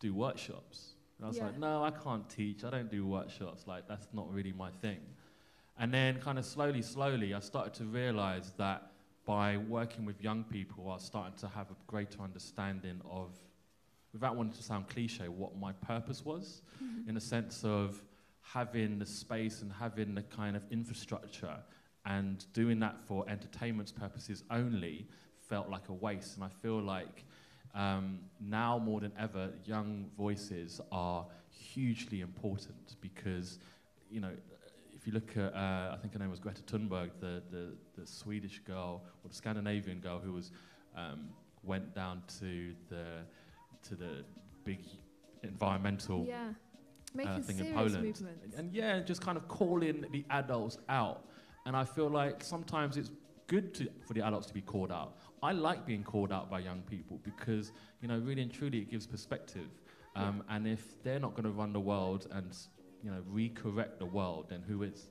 Speaker 17: do workshops. And I was like, no, I can't teach. I don't do workshops. Like, that's not really my thing. And then kind of slowly, I started to realize that by working with young people, I was starting to have a greater understanding of, without wanting to sound cliche, what my purpose was, in a sense of having the space and having the kind of infrastructure, and doing that for entertainment purposes only felt like a waste. And I feel like now more than ever, young voices are hugely important because, you know, if you look at, I think her name was Greta Thunberg, the Swedish girl, or the Scandinavian girl who was, went down to the big environmental thing in Poland.
Speaker 1: Movements.
Speaker 17: And just kind of calling the adults out. And I feel like sometimes it's good for the adults to be called out. I like being called out by young people because, you know, really and truly it gives perspective. And if they're not going to run the world and, you know, recorrect the world, then who is?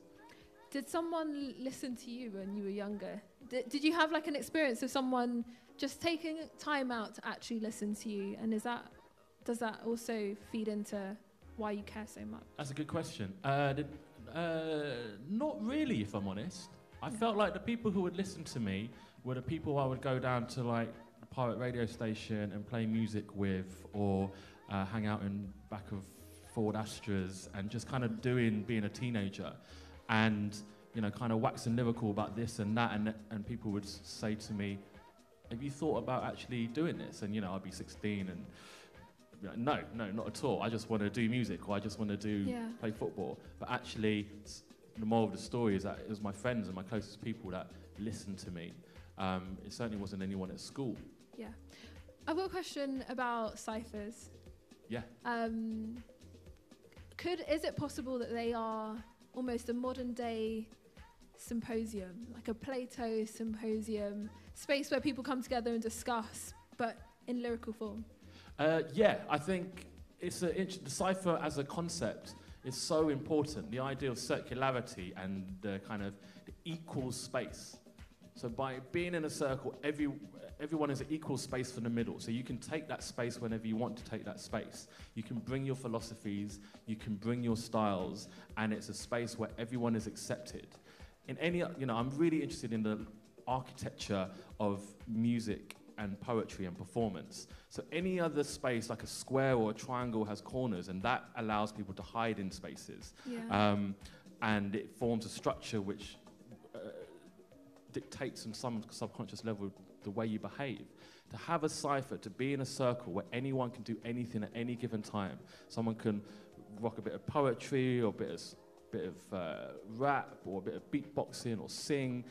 Speaker 1: Did someone listen to you when you were younger? Did you have like an experience of someone just taking time out to actually listen to you? And does that also feed into why you care so much?
Speaker 17: That's a good question. Not really, if I'm honest. I felt like the people who would listen to me were the people I would go down to, like, a pirate radio station and play music with, or hang out in back of Ford Astras and just kind of being a teenager, and, you know, kind of waxing lyrical about this and that, and people would say to me, have you thought about actually doing this? And, you know, I'd be 16 and be like, no, not at all. I just want to do music, or I just want to play football. But actually, the moral of the story is that it was my friends and my closest people that listened to me. It certainly wasn't anyone at school.
Speaker 1: Yeah. I've got a question about ciphers.
Speaker 17: Yeah.
Speaker 1: Is it possible that they are almost a modern day symposium, like a Plato symposium, space where people come together and discuss, but in lyrical form?
Speaker 17: Yeah, I think the cipher as a concept is so important. The idea of circularity and the kind of the equal space So by being in a circle, everyone is an equal space from the middle. So you can take that space whenever you want to take that space. You can bring your philosophies, you can bring your styles, and it's a space where everyone is accepted. In any, I'm really interested in the architecture of music and poetry and performance. So any other space, like a square or a triangle, has corners, and that allows people to hide in spaces.
Speaker 1: Yeah.
Speaker 17: And it forms a structure which dictates on some subconscious level the way you behave. To have a cipher, to be in a circle where anyone can do anything at any given time. Someone can rock a bit of poetry or a bit of rap or a bit of beatboxing or sing.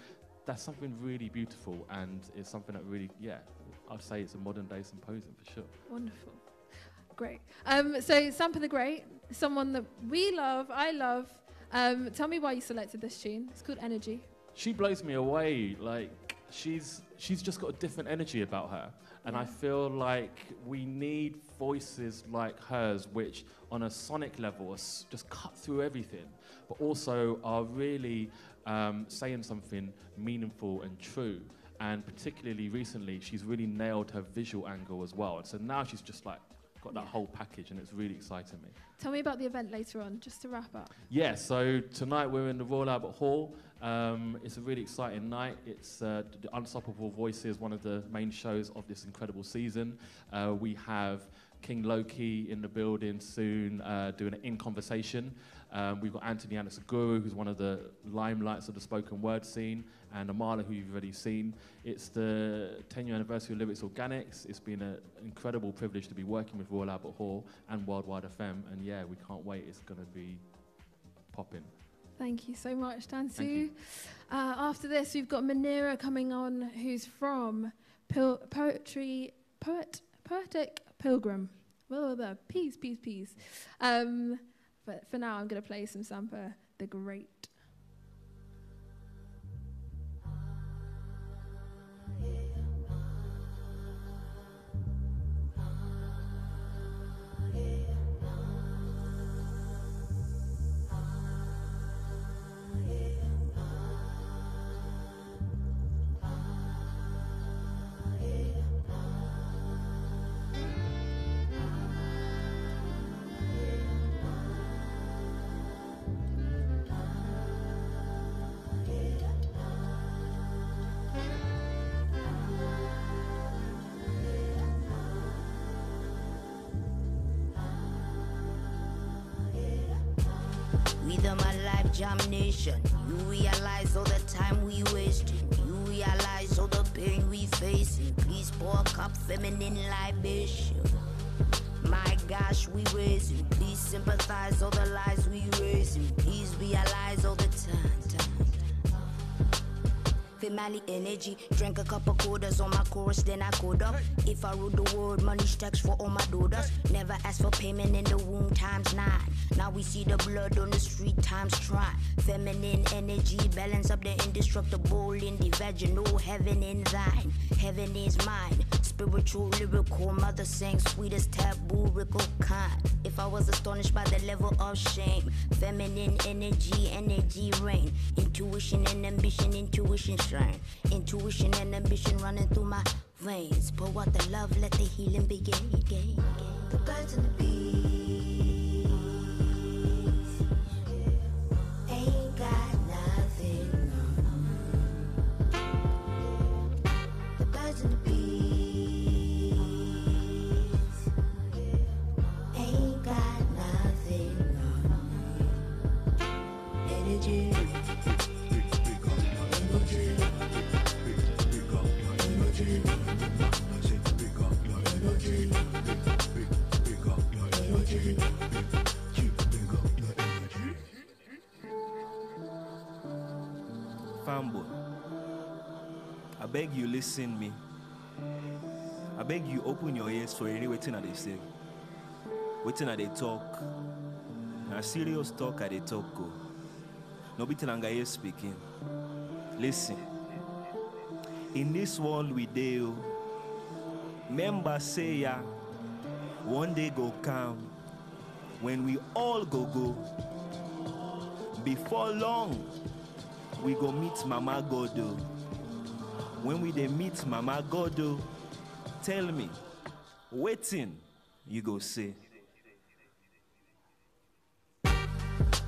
Speaker 17: That's something really beautiful, and it's something that really, I'd say it's a modern day symposium for sure.
Speaker 1: Wonderful. Great. So Sampa the Great, someone that we love, I love. Tell me why you selected this tune. It's called Energy.
Speaker 17: She blows me away. Like, she's just got a different energy about her. And I feel like we need voices like hers, which on a sonic level are just cut through everything, but also are really saying something meaningful and true. And particularly recently, she's really nailed her visual angle as well. And so now she's just like got that whole package, and it's really exciting me.
Speaker 1: Tell me about the event later on, just to wrap up.
Speaker 17: Yeah, so tonight we're in the Royal Albert Hall. It's a really exciting night. It's the Unstoppable Voices, one of the main shows of this incredible season. We have King Lowkey in the building soon, doing an In Conversation. We've got Anaxagorou, who's one of the limelights of the spoken word scene, and Amala, who you've already seen. It's the 10-year anniversary of Lyrix Organix. It's been an incredible privilege to be working with Royal Albert Hall and Worldwide FM, and yeah, we can't wait. It's going to be popping.
Speaker 1: Thank you so much, Tansu. After this, we've got Manira coming on, who's from Poetic Pilgrim. Peace. But for now, I'm going to play some Sampa the Great.
Speaker 20: Rhythm of life domination. You realize all the time we wasting. You realize all the pain we facing. Please pour a cup feminine libation. My gosh, we raising. Please sympathize all the lies we raising. Please realize all the time. Family energy, drank a couple quarters on my chorus, then I code up. If I rule the world, money stacks for all my daughters. Never ask for payment in the womb times 9. Now we see the blood on the street times try. Feminine energy, balance up the indestructible in the vaginal. Heaven in thine, heaven is mine. Spiritual, lyrical, mother sang sweetest taboo, rickle kind. If I was astonished by the level of shame, feminine energy reign. Intuition and ambition, intuition shine. Intuition and ambition running through my veins. Pour out the love, let the healing begin. The birds and the bees ain't got nothing on. The birds and the bees ain't got nothing on. Energy.
Speaker 21: Fanboy, I beg you listen me. I beg you open your ears for any waiting that they say. Waiting that they talk. Now serious talk at they talk go. No beating anga speaking. Listen. In this world we deal, members say ya, one day go come, when we all go. Before long, we go meet Mama Godo. when we dey meet Mama Godo, tell me, waiting, you go say.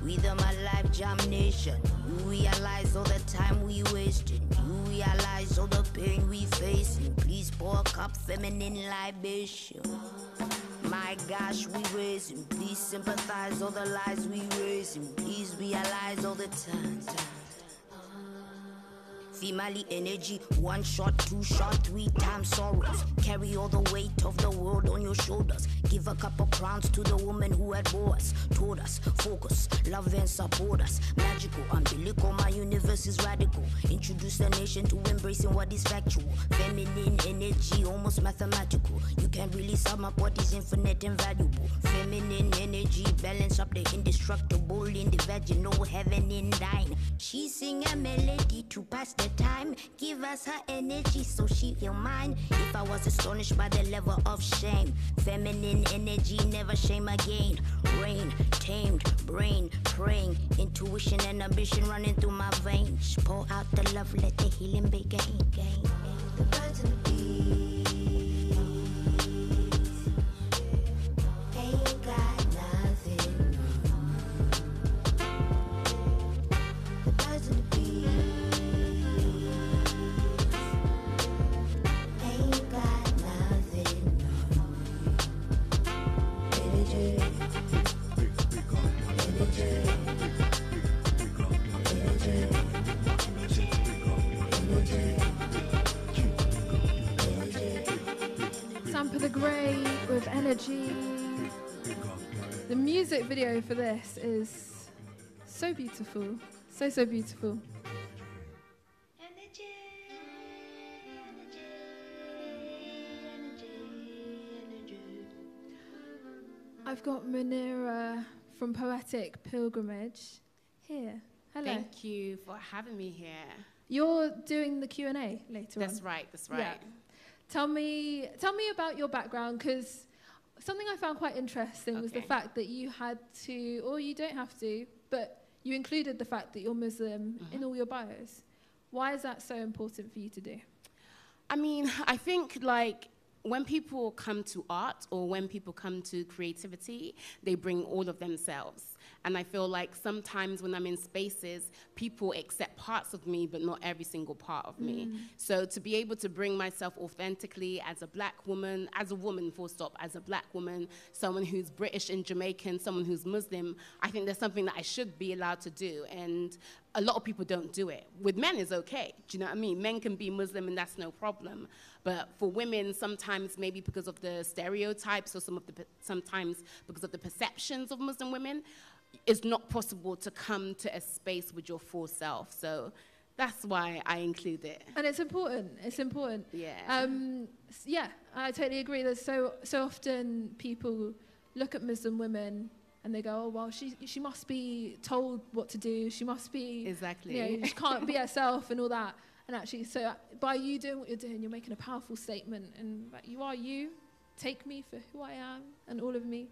Speaker 20: With my life jam nation, you realize all the time we wasting. You realize all the pain we facing. Please pour a cup feminine libation. My gosh, we raising. Please sympathize all the lies we raising. Please realize all the time. Female energy, 1 shot, 2 shot, 3 times sorrows. Carry all the weight of the world on your shoulders. Give a couple crowns to the woman who had bore us. Told us, focus, love and support us. Magical, umbilical, my universe is radical. Introduce the nation to embracing what is factual. Feminine energy, almost mathematical. You can't really sum up what is infinite and valuable. Feminine energy, balance up the indestructible in the vaginal, heaven in thine. She sing a melody to pass the time. Give us her energy so she feel mine. If I was astonished by the level of shame, feminine energy, never shame again. Rain, tamed, brain, praying, intuition and ambition running through my veins. Pour out the love, let the healing begin. The birds and the bees ain't got nothing. The birds and the bees ain't got nothing. Energy.
Speaker 1: Sampa the Grey with Energy. The music video for this is so beautiful. So beautiful. I've got Munira from Poetic Pilgrimage here. Hello.
Speaker 3: Thank you for having me here.
Speaker 1: You're doing the Q&A later on.
Speaker 3: That's right.
Speaker 1: Yeah. Tell me about your background, because something I found quite interesting was the fact that you had to, or you don't have to, but you included the fact that you're Muslim in all your bios. Why is that so important for you to do?
Speaker 3: I mean, I think like when people come to art or when people come to creativity, they bring all of themselves. And I feel like sometimes when I'm in spaces, people accept parts of me, but not every single part of me. So to be able to bring myself authentically as a black woman, as a woman, full stop, as a black woman, someone who's British and Jamaican, someone who's Muslim, I think there's something that I should be allowed to do. And a lot of people don't do it. With men, it's okay. Do you know what I mean? Men can be Muslim and that's no problem. But for women, sometimes maybe because of the stereotypes or sometimes because of the perceptions of Muslim women, it's not possible to come to a space with your full self. So that's why I include it. And it's important. It's important. Yeah.
Speaker 1: Yeah, I totally agree. There's so often people look at Muslim women and they go, oh, well, she must be told what to do. She must be... Exactly. You know, she can't be herself and all that. And actually, so by you doing what you're doing, you're making a powerful statement. And like, you are you. Take me for who I am and all of me.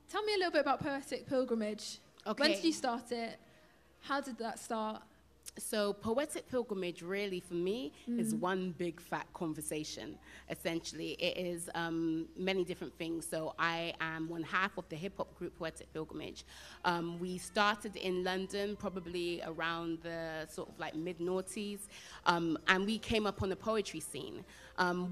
Speaker 1: Tell me a little bit about Poetic Pilgrimage. Okay. When did you start it? How did that start?
Speaker 3: So Poetic Pilgrimage really, for me, is one big fat conversation. Essentially, it is many different things. So I am one half of the hip-hop group Poetic Pilgrimage. We started in London probably around the sort of like mid-noughties, and we came up on the poetry scene.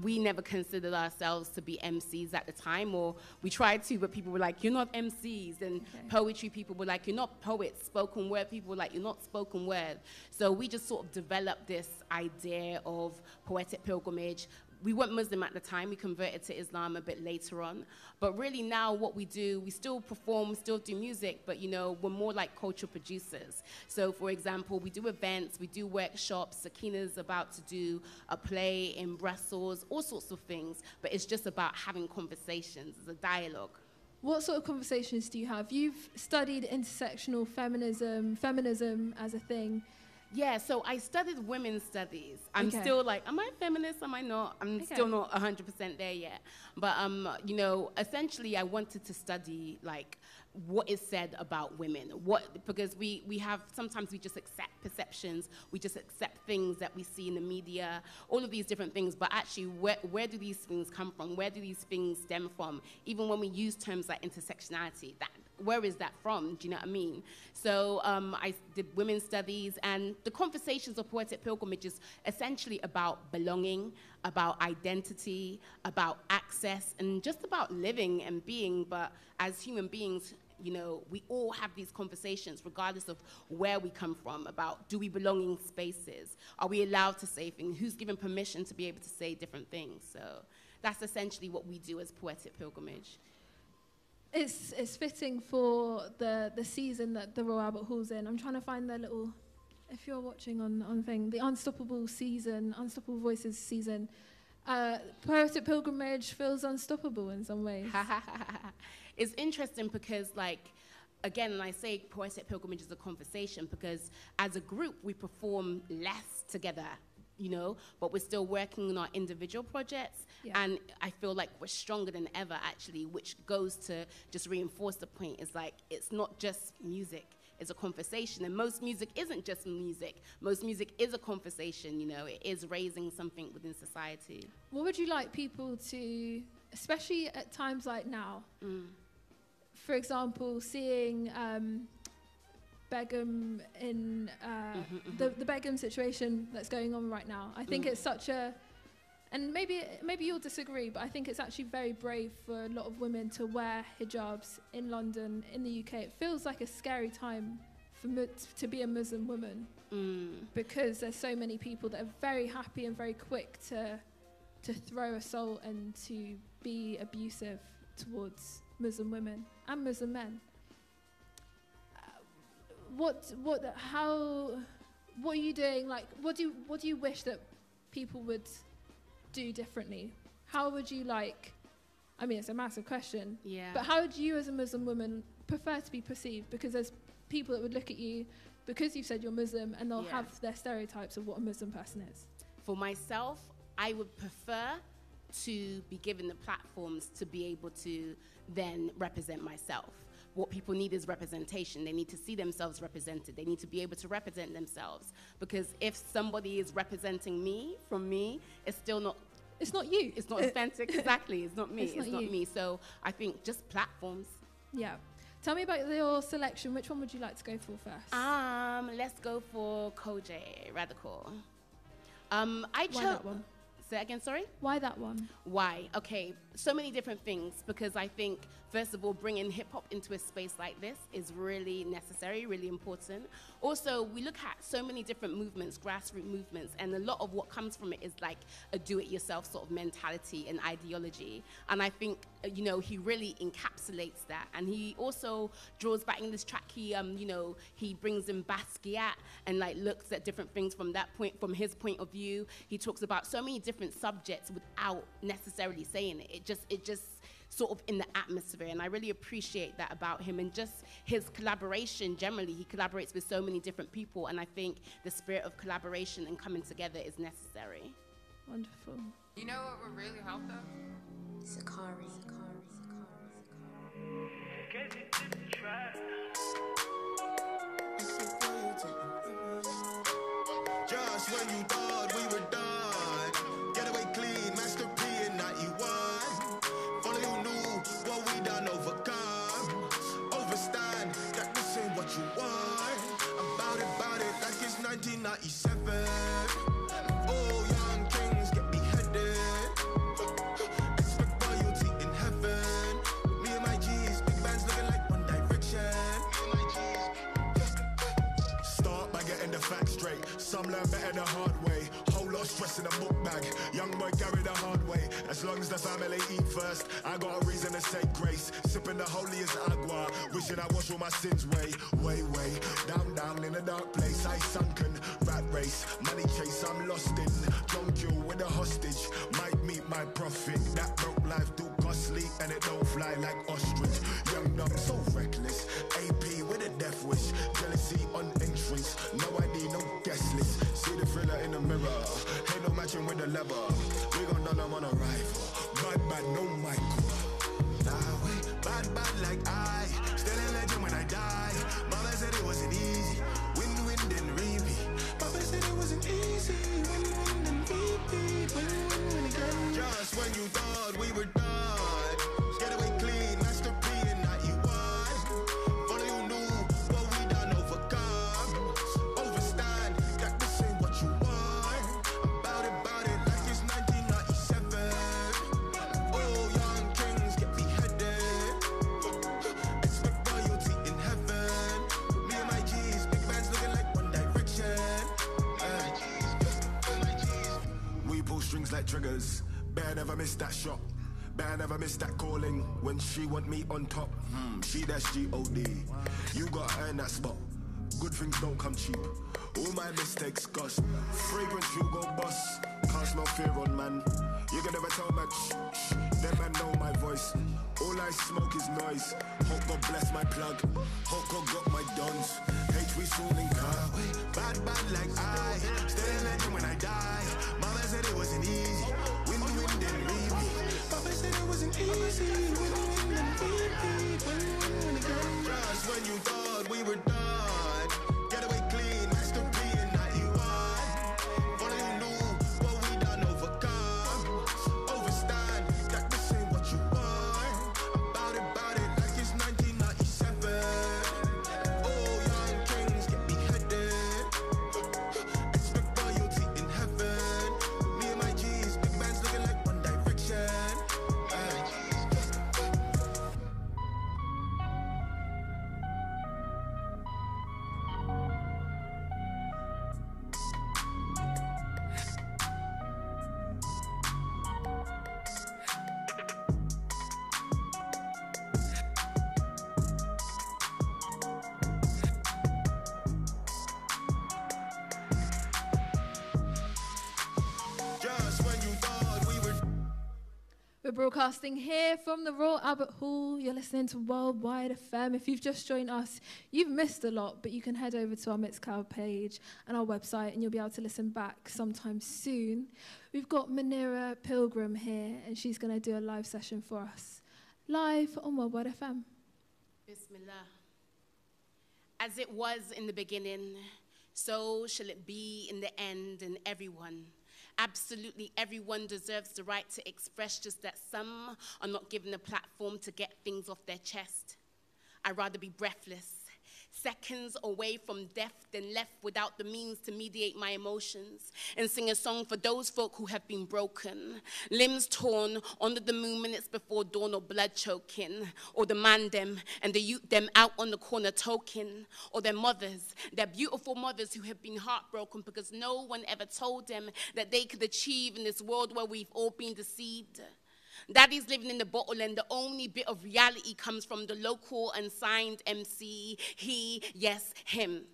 Speaker 3: We never considered ourselves to be MCs at the time, or we tried to, but people were like, you're not MCs. And poetry people were like, you're not poets. Spoken word people were like, you're not spoken word. So we just sort of developed this idea of Poetic Pilgrimage. We weren't Muslim at the time. We converted to Islam a bit later on. But really now what we do, we still perform, still do music, but, you know, we're more like cultural producers. So, for example, we do events, we do workshops. Sakina's about to do a play in Brussels, all sorts of things. But it's just about having conversations. It's a dialogue.
Speaker 1: What sort of conversations do you have? You've studied intersectional feminism as a thing.
Speaker 3: Yeah, so I studied women's studies. I'm
Speaker 1: Okay.
Speaker 3: still like, am I feminist? Am I not? I'm
Speaker 1: Okay.
Speaker 3: still not 100% there yet. But, you know, essentially I wanted to study like what is said about women. Because we have, sometimes we just accept perceptions, we just accept things that we see in the media, all of these different things, but actually where do these things come from? Where do these things stem from? Even when we use terms like intersectionality, where is that from? Do you know what I mean? So I did women's studies, and the conversations of Poetic Pilgrimage is essentially about belonging, about identity, about access, and just about living and being. But as human beings, you know, we all have these conversations regardless of where we come from about, do we belong in spaces? Are we allowed to say things? Who's given permission to be able to say different things? So that's essentially what we do as Poetic Pilgrimage.
Speaker 1: It's fitting for the season that the Royal Albert Hall's in. I'm trying to find their little, if you're watching on thing, the Unstoppable Voices season. Poetic Pilgrimage feels unstoppable in some ways.
Speaker 3: It's interesting because, like, again, and I say Poetic Pilgrimage is a conversation because as a group we perform less together, you know, but we're still working on our individual projects. Yeah. And I feel like we're stronger than ever, actually, which goes to just reinforce the point. It's like, it's not just music, it's a conversation. And most music isn't just music. Most music is a conversation, you know, it is raising something within society.
Speaker 1: What would you like people to, especially at times like now, for example, seeing Begum in the Begum situation that's going on right now? I think it's such a, and maybe you'll disagree, but I think it's actually very brave for a lot of women to wear hijabs in London, in the UK. It feels like a scary time to be a Muslim woman because there's so many people that are very happy and very quick to throw assault and to be abusive towards Muslim women and Muslim men. What are you doing? Like, what do you wish that people would do differently? How would you like? I mean, it's a massive question.
Speaker 3: Yeah.
Speaker 1: But how would you, as a Muslim woman, prefer to be perceived? Because there's people that would look at you because you've said you're Muslim, and they'll have their stereotypes of what a Muslim person is.
Speaker 3: For myself, I would prefer to be given the platforms to be able to then represent myself. What people need is representation. They need to see themselves represented. They need to be able to represent themselves. Because if somebody is representing me, from me, it's still not...
Speaker 1: It's not you.
Speaker 3: It's not authentic. Exactly. It's not me.
Speaker 1: It's not
Speaker 3: me. So I think just platforms.
Speaker 1: Yeah. Tell me about your selection. Which one would you like to go for first?
Speaker 3: Let's go for Kojay, Radical.
Speaker 1: Why that one?
Speaker 3: Say that again, sorry?
Speaker 1: Why that one?
Speaker 3: Why? Okay, so many different things, because I think, first of all, bringing hip-hop into a space like this is really necessary, really important. Also, we look at so many different movements, grassroots movements, and a lot of what comes from it is like a do-it-yourself sort of mentality and ideology. And I think, you know, he really encapsulates that. And he also draws back in this track, he brings in Basquiat and like looks at different things from that point, from his point of view. He talks about so many different subjects without necessarily saying it. It just sort of in the atmosphere, and I really appreciate that about him, and just his collaboration generally. He collaborates with so many different people, and I think the spirit of collaboration and coming together is necessary.
Speaker 1: Wonderful.
Speaker 4: You know what would really help though?
Speaker 20: Sakari.
Speaker 9: Just when you thought we were done, get away clean, Master P in 91. Follow you knew what we done overcome. Overstand that this ain't what you want. About it like it's 1997. Oh, young kings get beheaded. Expect royalty in heaven. Me and my G's, big bands looking like One Direction. Start by getting the facts straight. Some learn better the hard way. Whole lot of stress in a book bag. Young boy carry the hard way. As long as the family eat first, I got a reason to say grace. Sipping the holiest agua, wishing I wash all my sins way. Down in a dark place. I sunken, rat race, money chase. I'm lost in. Drunk you with a hostage. Might meet my prophet. That broke life too costly, and it don't fly like ostrich. Young dumb, so reckless. AP with a death wish. Jealousy on entrance. No ID, no guess
Speaker 5: bad, no Michael. Nah, wait, bad like I. Still a legend when I die. Mama said it wasn't easy. Win, then repeat. Papa said it wasn't easy. Win, then repeat. Win again. Just when you thought we were done. Get away clean, Master P and not you one. Follow you knew what we done overcome. Overstand, that this ain't what you want. About it like it's 1997. Oh, young kings get beheaded. Expect royalty in heaven. Me and my G's, big bands looking like One Direction. We pull strings like triggers. Bear never miss that shot. Bear never miss that calling. When she want me on top, she dash G-O-D. You gotta earn that spot. Good things don't come cheap. All my mistakes cost. Fragrance you go bust. Can't smell fear on man. You can never tell man, shh. Them man know my voice. All I smoke is noise. Hope God bless my plug. Hope God got my dons. Hate we soon in car. Bad like I. Stay a legend when I die. Mama said it wasn't easy. Win, then repeat. Papa said it wasn't easy. Win, then repeat. Win again. Just when you thought we were done. Get away clean, Master P and not you one. Follow you knew what we done overcome. Overstand, that this ain't what you want. About it like it's 1997. Oh, young kings get beheaded. Expect royalty in heaven. Me and my G's, big bands looking like One Direction. Just when you thought we were.
Speaker 1: We're broadcasting here from the Royal Albert Hall. You're listening to Worldwide FM. If you've just joined us, you've missed a lot, but you can head over to our Mixcloud page and our website, and you'll be able to listen back sometime soon. We've got Manira Pilgrim here, and she's going to do a live session for us, live on Worldwide FM.
Speaker 3: Bismillah. As it was in the beginning, so shall it be in the end, and everyone, absolutely everyone deserves the right to express, just that some are not given a platform to get things off their chest. I'd rather be breathless, seconds away from death than left without the means to mediate my emotions and sing a song for those folk who have been broken, limbs torn under the moon minutes before dawn, or blood choking, or the man them and the youth them out on the corner token, or their mothers, their beautiful mothers who have been heartbroken because no one ever told them that they could achieve in this world where we've all been deceived. Daddy's living in the bottle, and the only bit of reality comes from the local unsigned MC. He, yes, him.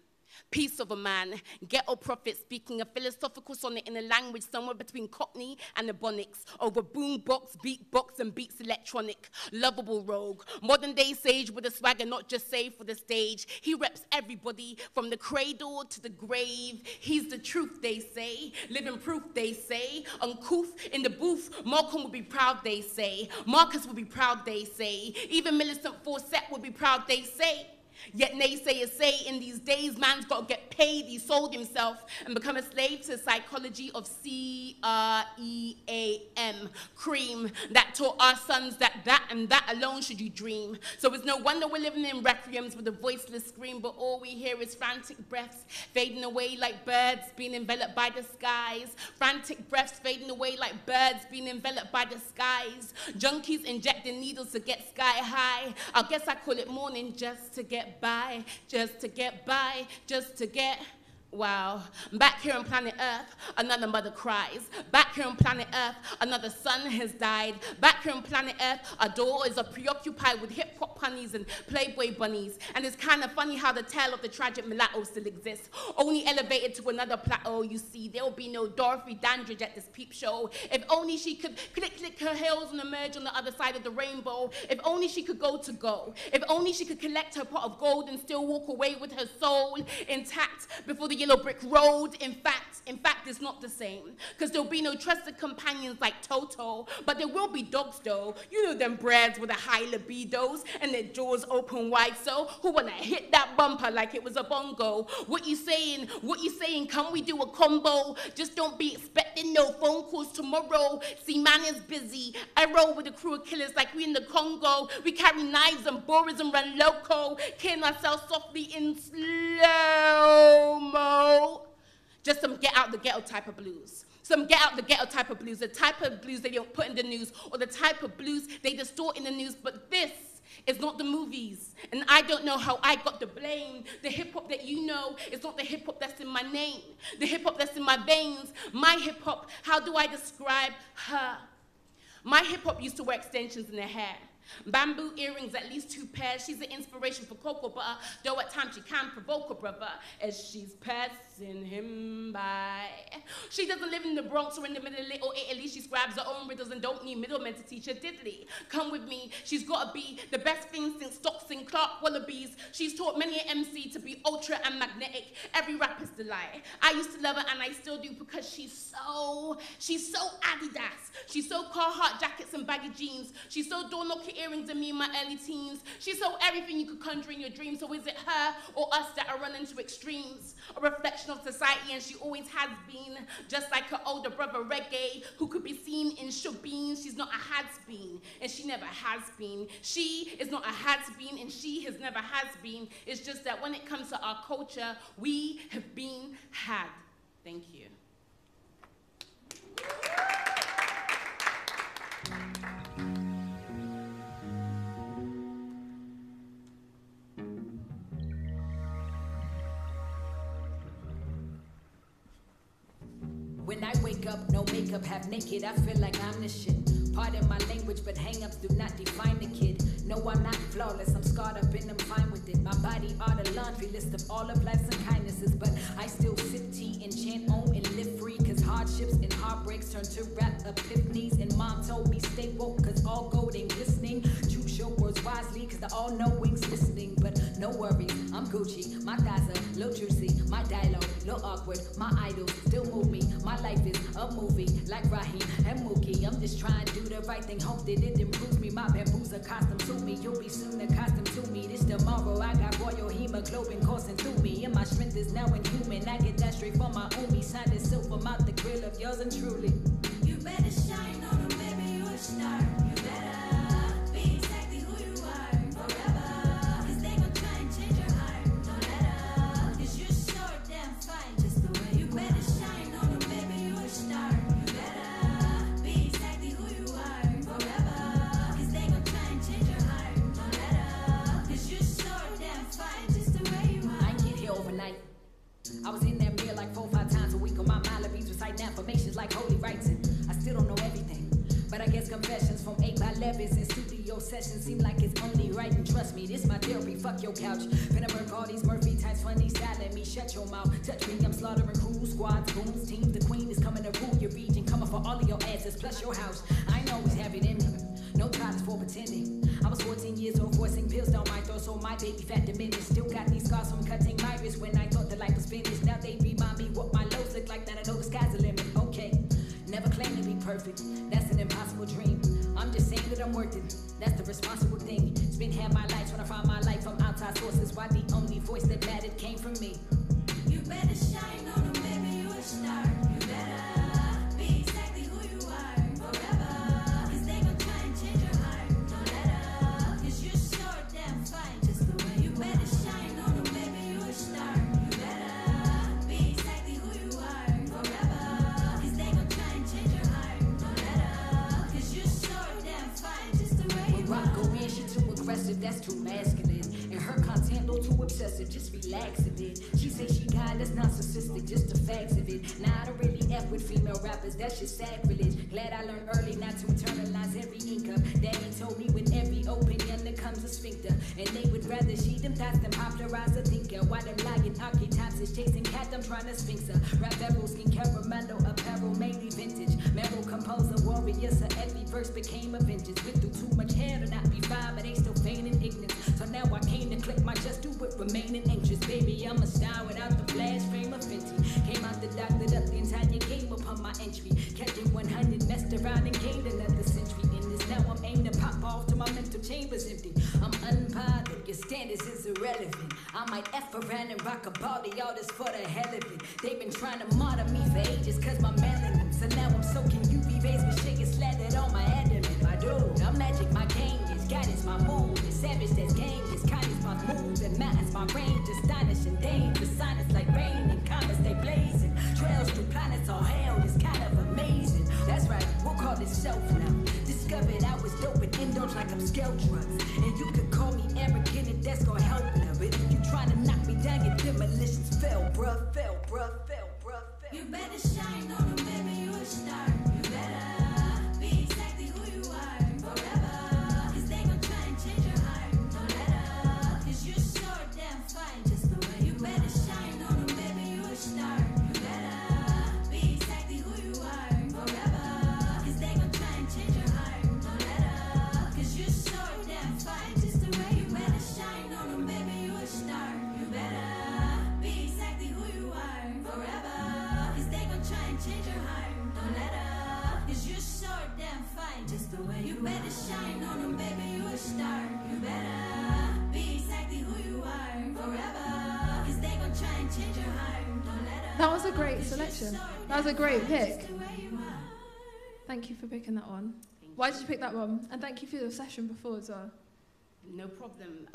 Speaker 3: Piece of a man, ghetto prophet speaking a philosophical sonnet in a language somewhere between Cockney and Ebonics, over boombox, beatbox, and beats electronic. Lovable rogue, modern day sage with a swagger not just saved for the stage. He reps everybody from the cradle to the grave. He's the truth, they say, living proof, they say. Uncouth in the booth, Malcolm would be proud, they say. Marcus would be proud, they say. Even Millicent Fawcett would be proud, they say. Yet naysayers say in these days man's got to get paid. He sold himself and become a slave to the psychology of CREAM, cream, that taught our sons that and that alone should you dream. So it's no wonder we're living in requiems with a voiceless scream, but all we hear is frantic breaths fading away like birds being enveloped by the skies. Frantic breaths fading away like birds being enveloped by the skies. Junkies injecting needles to get sky high. I guess I call it morning just to get by, just to get by, just to get. Wow. Back here on planet Earth, another mother cries. Back here on planet Earth, another son has died. Back here on planet Earth, our daughters are preoccupied with hip-hop punnies and Playboy bunnies. And it's kind of funny how the tale of the tragic mulatto still exists. Only elevated to another plateau, you see. There will be no Dorothy Dandridge at this peep show. If only she could click her heels and emerge on the other side of the rainbow. If only she could go to go. If only she could collect her pot of gold and still walk away with her soul intact before the yellow brick road. In fact, it's not the same. Because there'll be no trusted companions like Toto, but there will be dogs though. You know them breads with the high libidos and their jaws open wide, so who wanna hit that bumper like it was a bongo? What you saying? Can we do a combo? Just don't be expecting no phone calls tomorrow. See, man is busy. I roll with a crew of killers like we in the Congo. We carry knives and borers and run loco, killing ourselves softly in slow-mo. Just some get out the ghetto type of blues. Some get out the ghetto type of blues, the type of blues they don't put in the news, or the type of blues they distort in the news. But this is not the movies, and I don't know how I got the blame. The hip-hop that you know is not the hip-hop that's in my name. The hip-hop that's in my veins, my hip-hop, how do I describe her? My hip-hop used to wear extensions in their hair. Bamboo earrings, at least 2 pairs. She's an inspiration for cocoa butter, though at times she can provoke her brother as she's passing him by. She doesn't live in the Bronx or in the Middle or Italy. She scribes her own riddles and don't need middlemen to teach her diddly. Come with me, she's gotta be the best thing since Stocks and Clark Wallabies. She's taught many an MC to be ultra and magnetic. Every rapper's delight. I used to love her and I still do because she's so Adidas. She's so Carhartt jackets and baggy jeans. She's so door-knocking earrings in me in my early teens. She's so everything you could conjure in your dreams. So is it her or us that are running to extremes? A reflection of society, and she always has been. Just like her older brother Reggae, who could be seen in shook beans. She's not a has-been, and she never has been. She is not a has-been, and she has never has been. It's just that when it comes to our culture, we have been had. Thank you.
Speaker 6: When I wake up, no makeup, half naked, I feel like I'm the shit. Pardon my language, but hang-ups do not define the kid. No, I'm not flawless, I'm scarred up and I'm fine with it. My body are the laundry list of all of life's unkindnesses, but I still sip tea and chant on and live free, cause hardships and heartbreaks turn to rap epiphanies. And mom told me stay woke, cause all gold ain't glistening. Choose your words wisely, cause the all-knowing's listening. But no worries, I'm Gucci, my thighs are low juicy, my dialogue, low awkward, my idols still move me. My life is a movie, like Raheem and Mookie. I'm just trying to do the right thing, hope that it improves me. My bamboo's accustomed to me, you'll be soon accustomed to me. This tomorrow, I got royal hemoglobin coursing through me, and my strength is now inhuman. I get that straight from my umi, signed it silver mouth the grill of yours and truly.
Speaker 11: You better shine on them, baby, you a star. You better be exactly who you are forever, cause they gon' try and change your heart. Don't let her, cause you're so damn fine just the way you better shine on them, baby, you a star. You better be exactly who you are forever, cause they gon' try and change your heart. Don't let her, cause you're so damn fine just the way you are.
Speaker 6: I ain't get here overnight. I was in that mirror like 4 or 5 times a week on my Malabies, reciting affirmations like holy rites, and I still don't know everything. But I guess confessions from 8x11s and studio sessions seem like it's only right. And trust me, this my therapy, fuck your couch. Finna murk all these Murphy types, funny styling me, shut your mouth. Touch me, I'm slaughtering crews, squads, booms, teams. The queen is coming to rule your region, coming for all of your asses, plus your house. I ain't always have it in me, no titles for pretending. I was 14 years old, forcing pills down my throat, so my baby fat diminished. Still got these scars from cutting my wrist when I thought the life was finished. Now they remind me what my lows look like, that I know the sky's the limit. Okay, never claim to be perfect, that's an impossible dream. I'm just saying that I'm working, that's the responsible thing. Spend half my life trying to find my life from outside sources, why the only voice that mattered came from me.
Speaker 11: You better shine on them, baby, you a star. You better be exactly who you are forever, cause they gon' try and change your heart. Don't let her, cause you're so damn fine just the way you better shine on them, baby, you a star. You better be exactly who you are forever, cause they gon' try and change your heart. Don't let her, cause you're so damn fine just the way you
Speaker 6: Rock go in, she too aggressive, that's too masculine. And her content though too obsessive, just relax a bit. She say she got that's narcissistic, just the facts of it. Now I don't really F with female rappers, that's just sacrilege. Glad I learned early not to internalize every ink up. Daddy told me with every opinion there comes a sphincter, and they would rather she them thoughts than popularize a thinker. While them lying archetypes is chasing cat, I'm trying to sphinx her. Rap barrel, skin caramel, apparel, mainly vintage. Meryl composer, warrior, so every verse became a vengeance. Went through too much hair to not be fine, but they still feigning ignorance. So now I came to click my just do it, remaining anxious. Baby, I'm a star without the flash, fame of fame. tables empty. I'm unbothered, your standards is irrelevant. I might F around and rock a body, all this for the hell of it. They've been trying to martyr me for ages cause my melanin. So now I'm soaking UV rays with shaking slathered on my adamant. My dude, I'm magic, my game is guidance, my mood is savage, that's game, is kindness, my moves and mountains, my range, astonishing danger, silence like rain and comets, they blazing. Trails through planets, all hell is kind of amazing. That's right, we'll call this self now. Discovered I was dope and indulge like I'm scale drugs. And you could call me arrogant and that's gonna help now. But if you trying to knock me down, your demolitions fell, bruh, fell, bruh, fell, bruh, fell. You better shine on them, baby, you a star. You better be exactly who you are forever. Cause they gon' try and change your heart. Don't let her, cause you're so damn fine just the way you better shine on them, baby, you a star. You better be exactly who you are forever. Cause they gon' try and change your heart. Don't let her, cause you're so damn fine just the way you better shine on them, baby, you a star. You better be exactly who you are forever. Cause they gon' try and change your heart. Don't let her, cause you're so damn fine just the way you better shine on them, baby, you a star. You better be exactly who you are forever. Cause they gon' try and change your heart. Don't let her.
Speaker 1: That was a great selection. That was a great pick. Thank you for picking that one. Why did you pick that one? And thank you for your session before as well.
Speaker 3: No problem.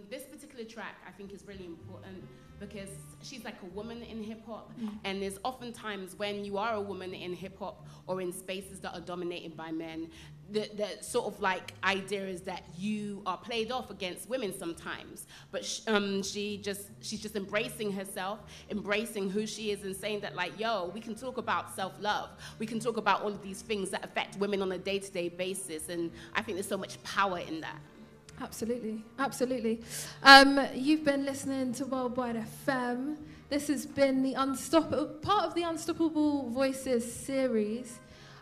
Speaker 3: This particular track I think is really important because she's like a woman in hip hop, and there's often times when you are a woman in hip hop or in spaces that are dominated by men, the sort of like idea is that you are played off against women sometimes. But she's just embracing herself, embracing who she is, and saying that like, yo, we can talk about self-love. We can talk about all of these things that affect women on a day-to-day basis, and I think there's so much power in that.
Speaker 1: Absolutely, absolutely. You've been listening to Worldwide FM. This has been the part of the Unstoppable Voices series.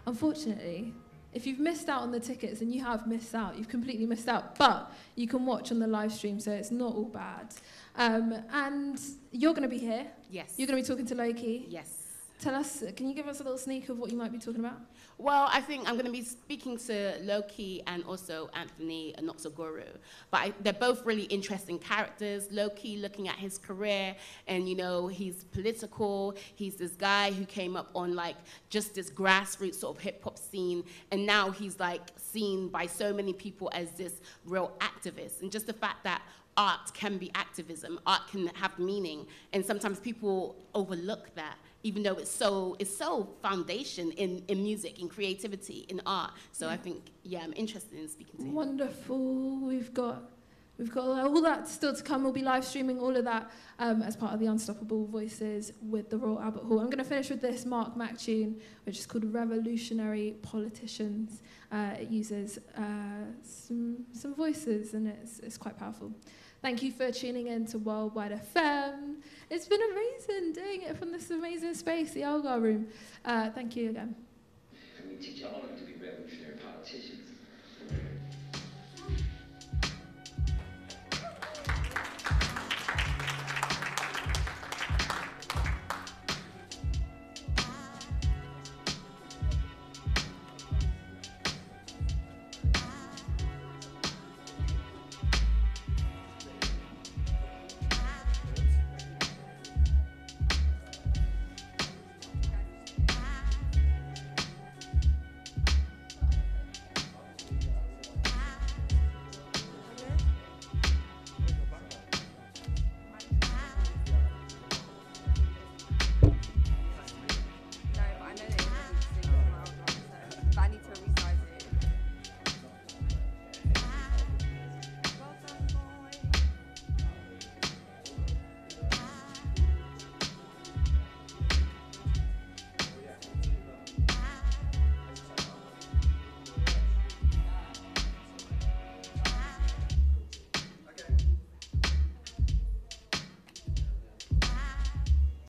Speaker 1: Unfortunately, if you've missed out on the tickets, and you have missed out, you've completely missed out, but you can watch on the live stream, so it's not all bad. And you're going to be here.
Speaker 3: Yes.
Speaker 1: You're going to be talking to Lowkey.
Speaker 3: Yes.
Speaker 1: Tell us, can you give us a little sneak of what you might be talking about?
Speaker 3: Well, I think I'm going to be speaking to Lowkey and also Anthony Anaxagorou. But they're both really interesting characters. Lowkey looking at his career, and, you know, he's political. He's this guy who came up on, like, just this grassroots sort of hip-hop scene. And now he's, like, seen by so many people as this real activist. And just the fact that art can be activism, art can have meaning. And sometimes people overlook that, even though it's so foundation in music, in creativity, in art. So I think, yeah, I'm interested in speaking to him.
Speaker 1: Wonderful. We've got all that still to come. We'll be live streaming all of that as part of the Unstoppable Voices with the Royal Albert Hall. I'm going to finish with this Mark Mac tune, which is called Revolutionary Politicians. It uses some voices, and it's quite powerful. Thank you for tuning in to Worldwide FM. It's been amazing doing it from this amazing space, the Elgar room. Thank you again.
Speaker 7: Let me teach all of them to be revolutionary.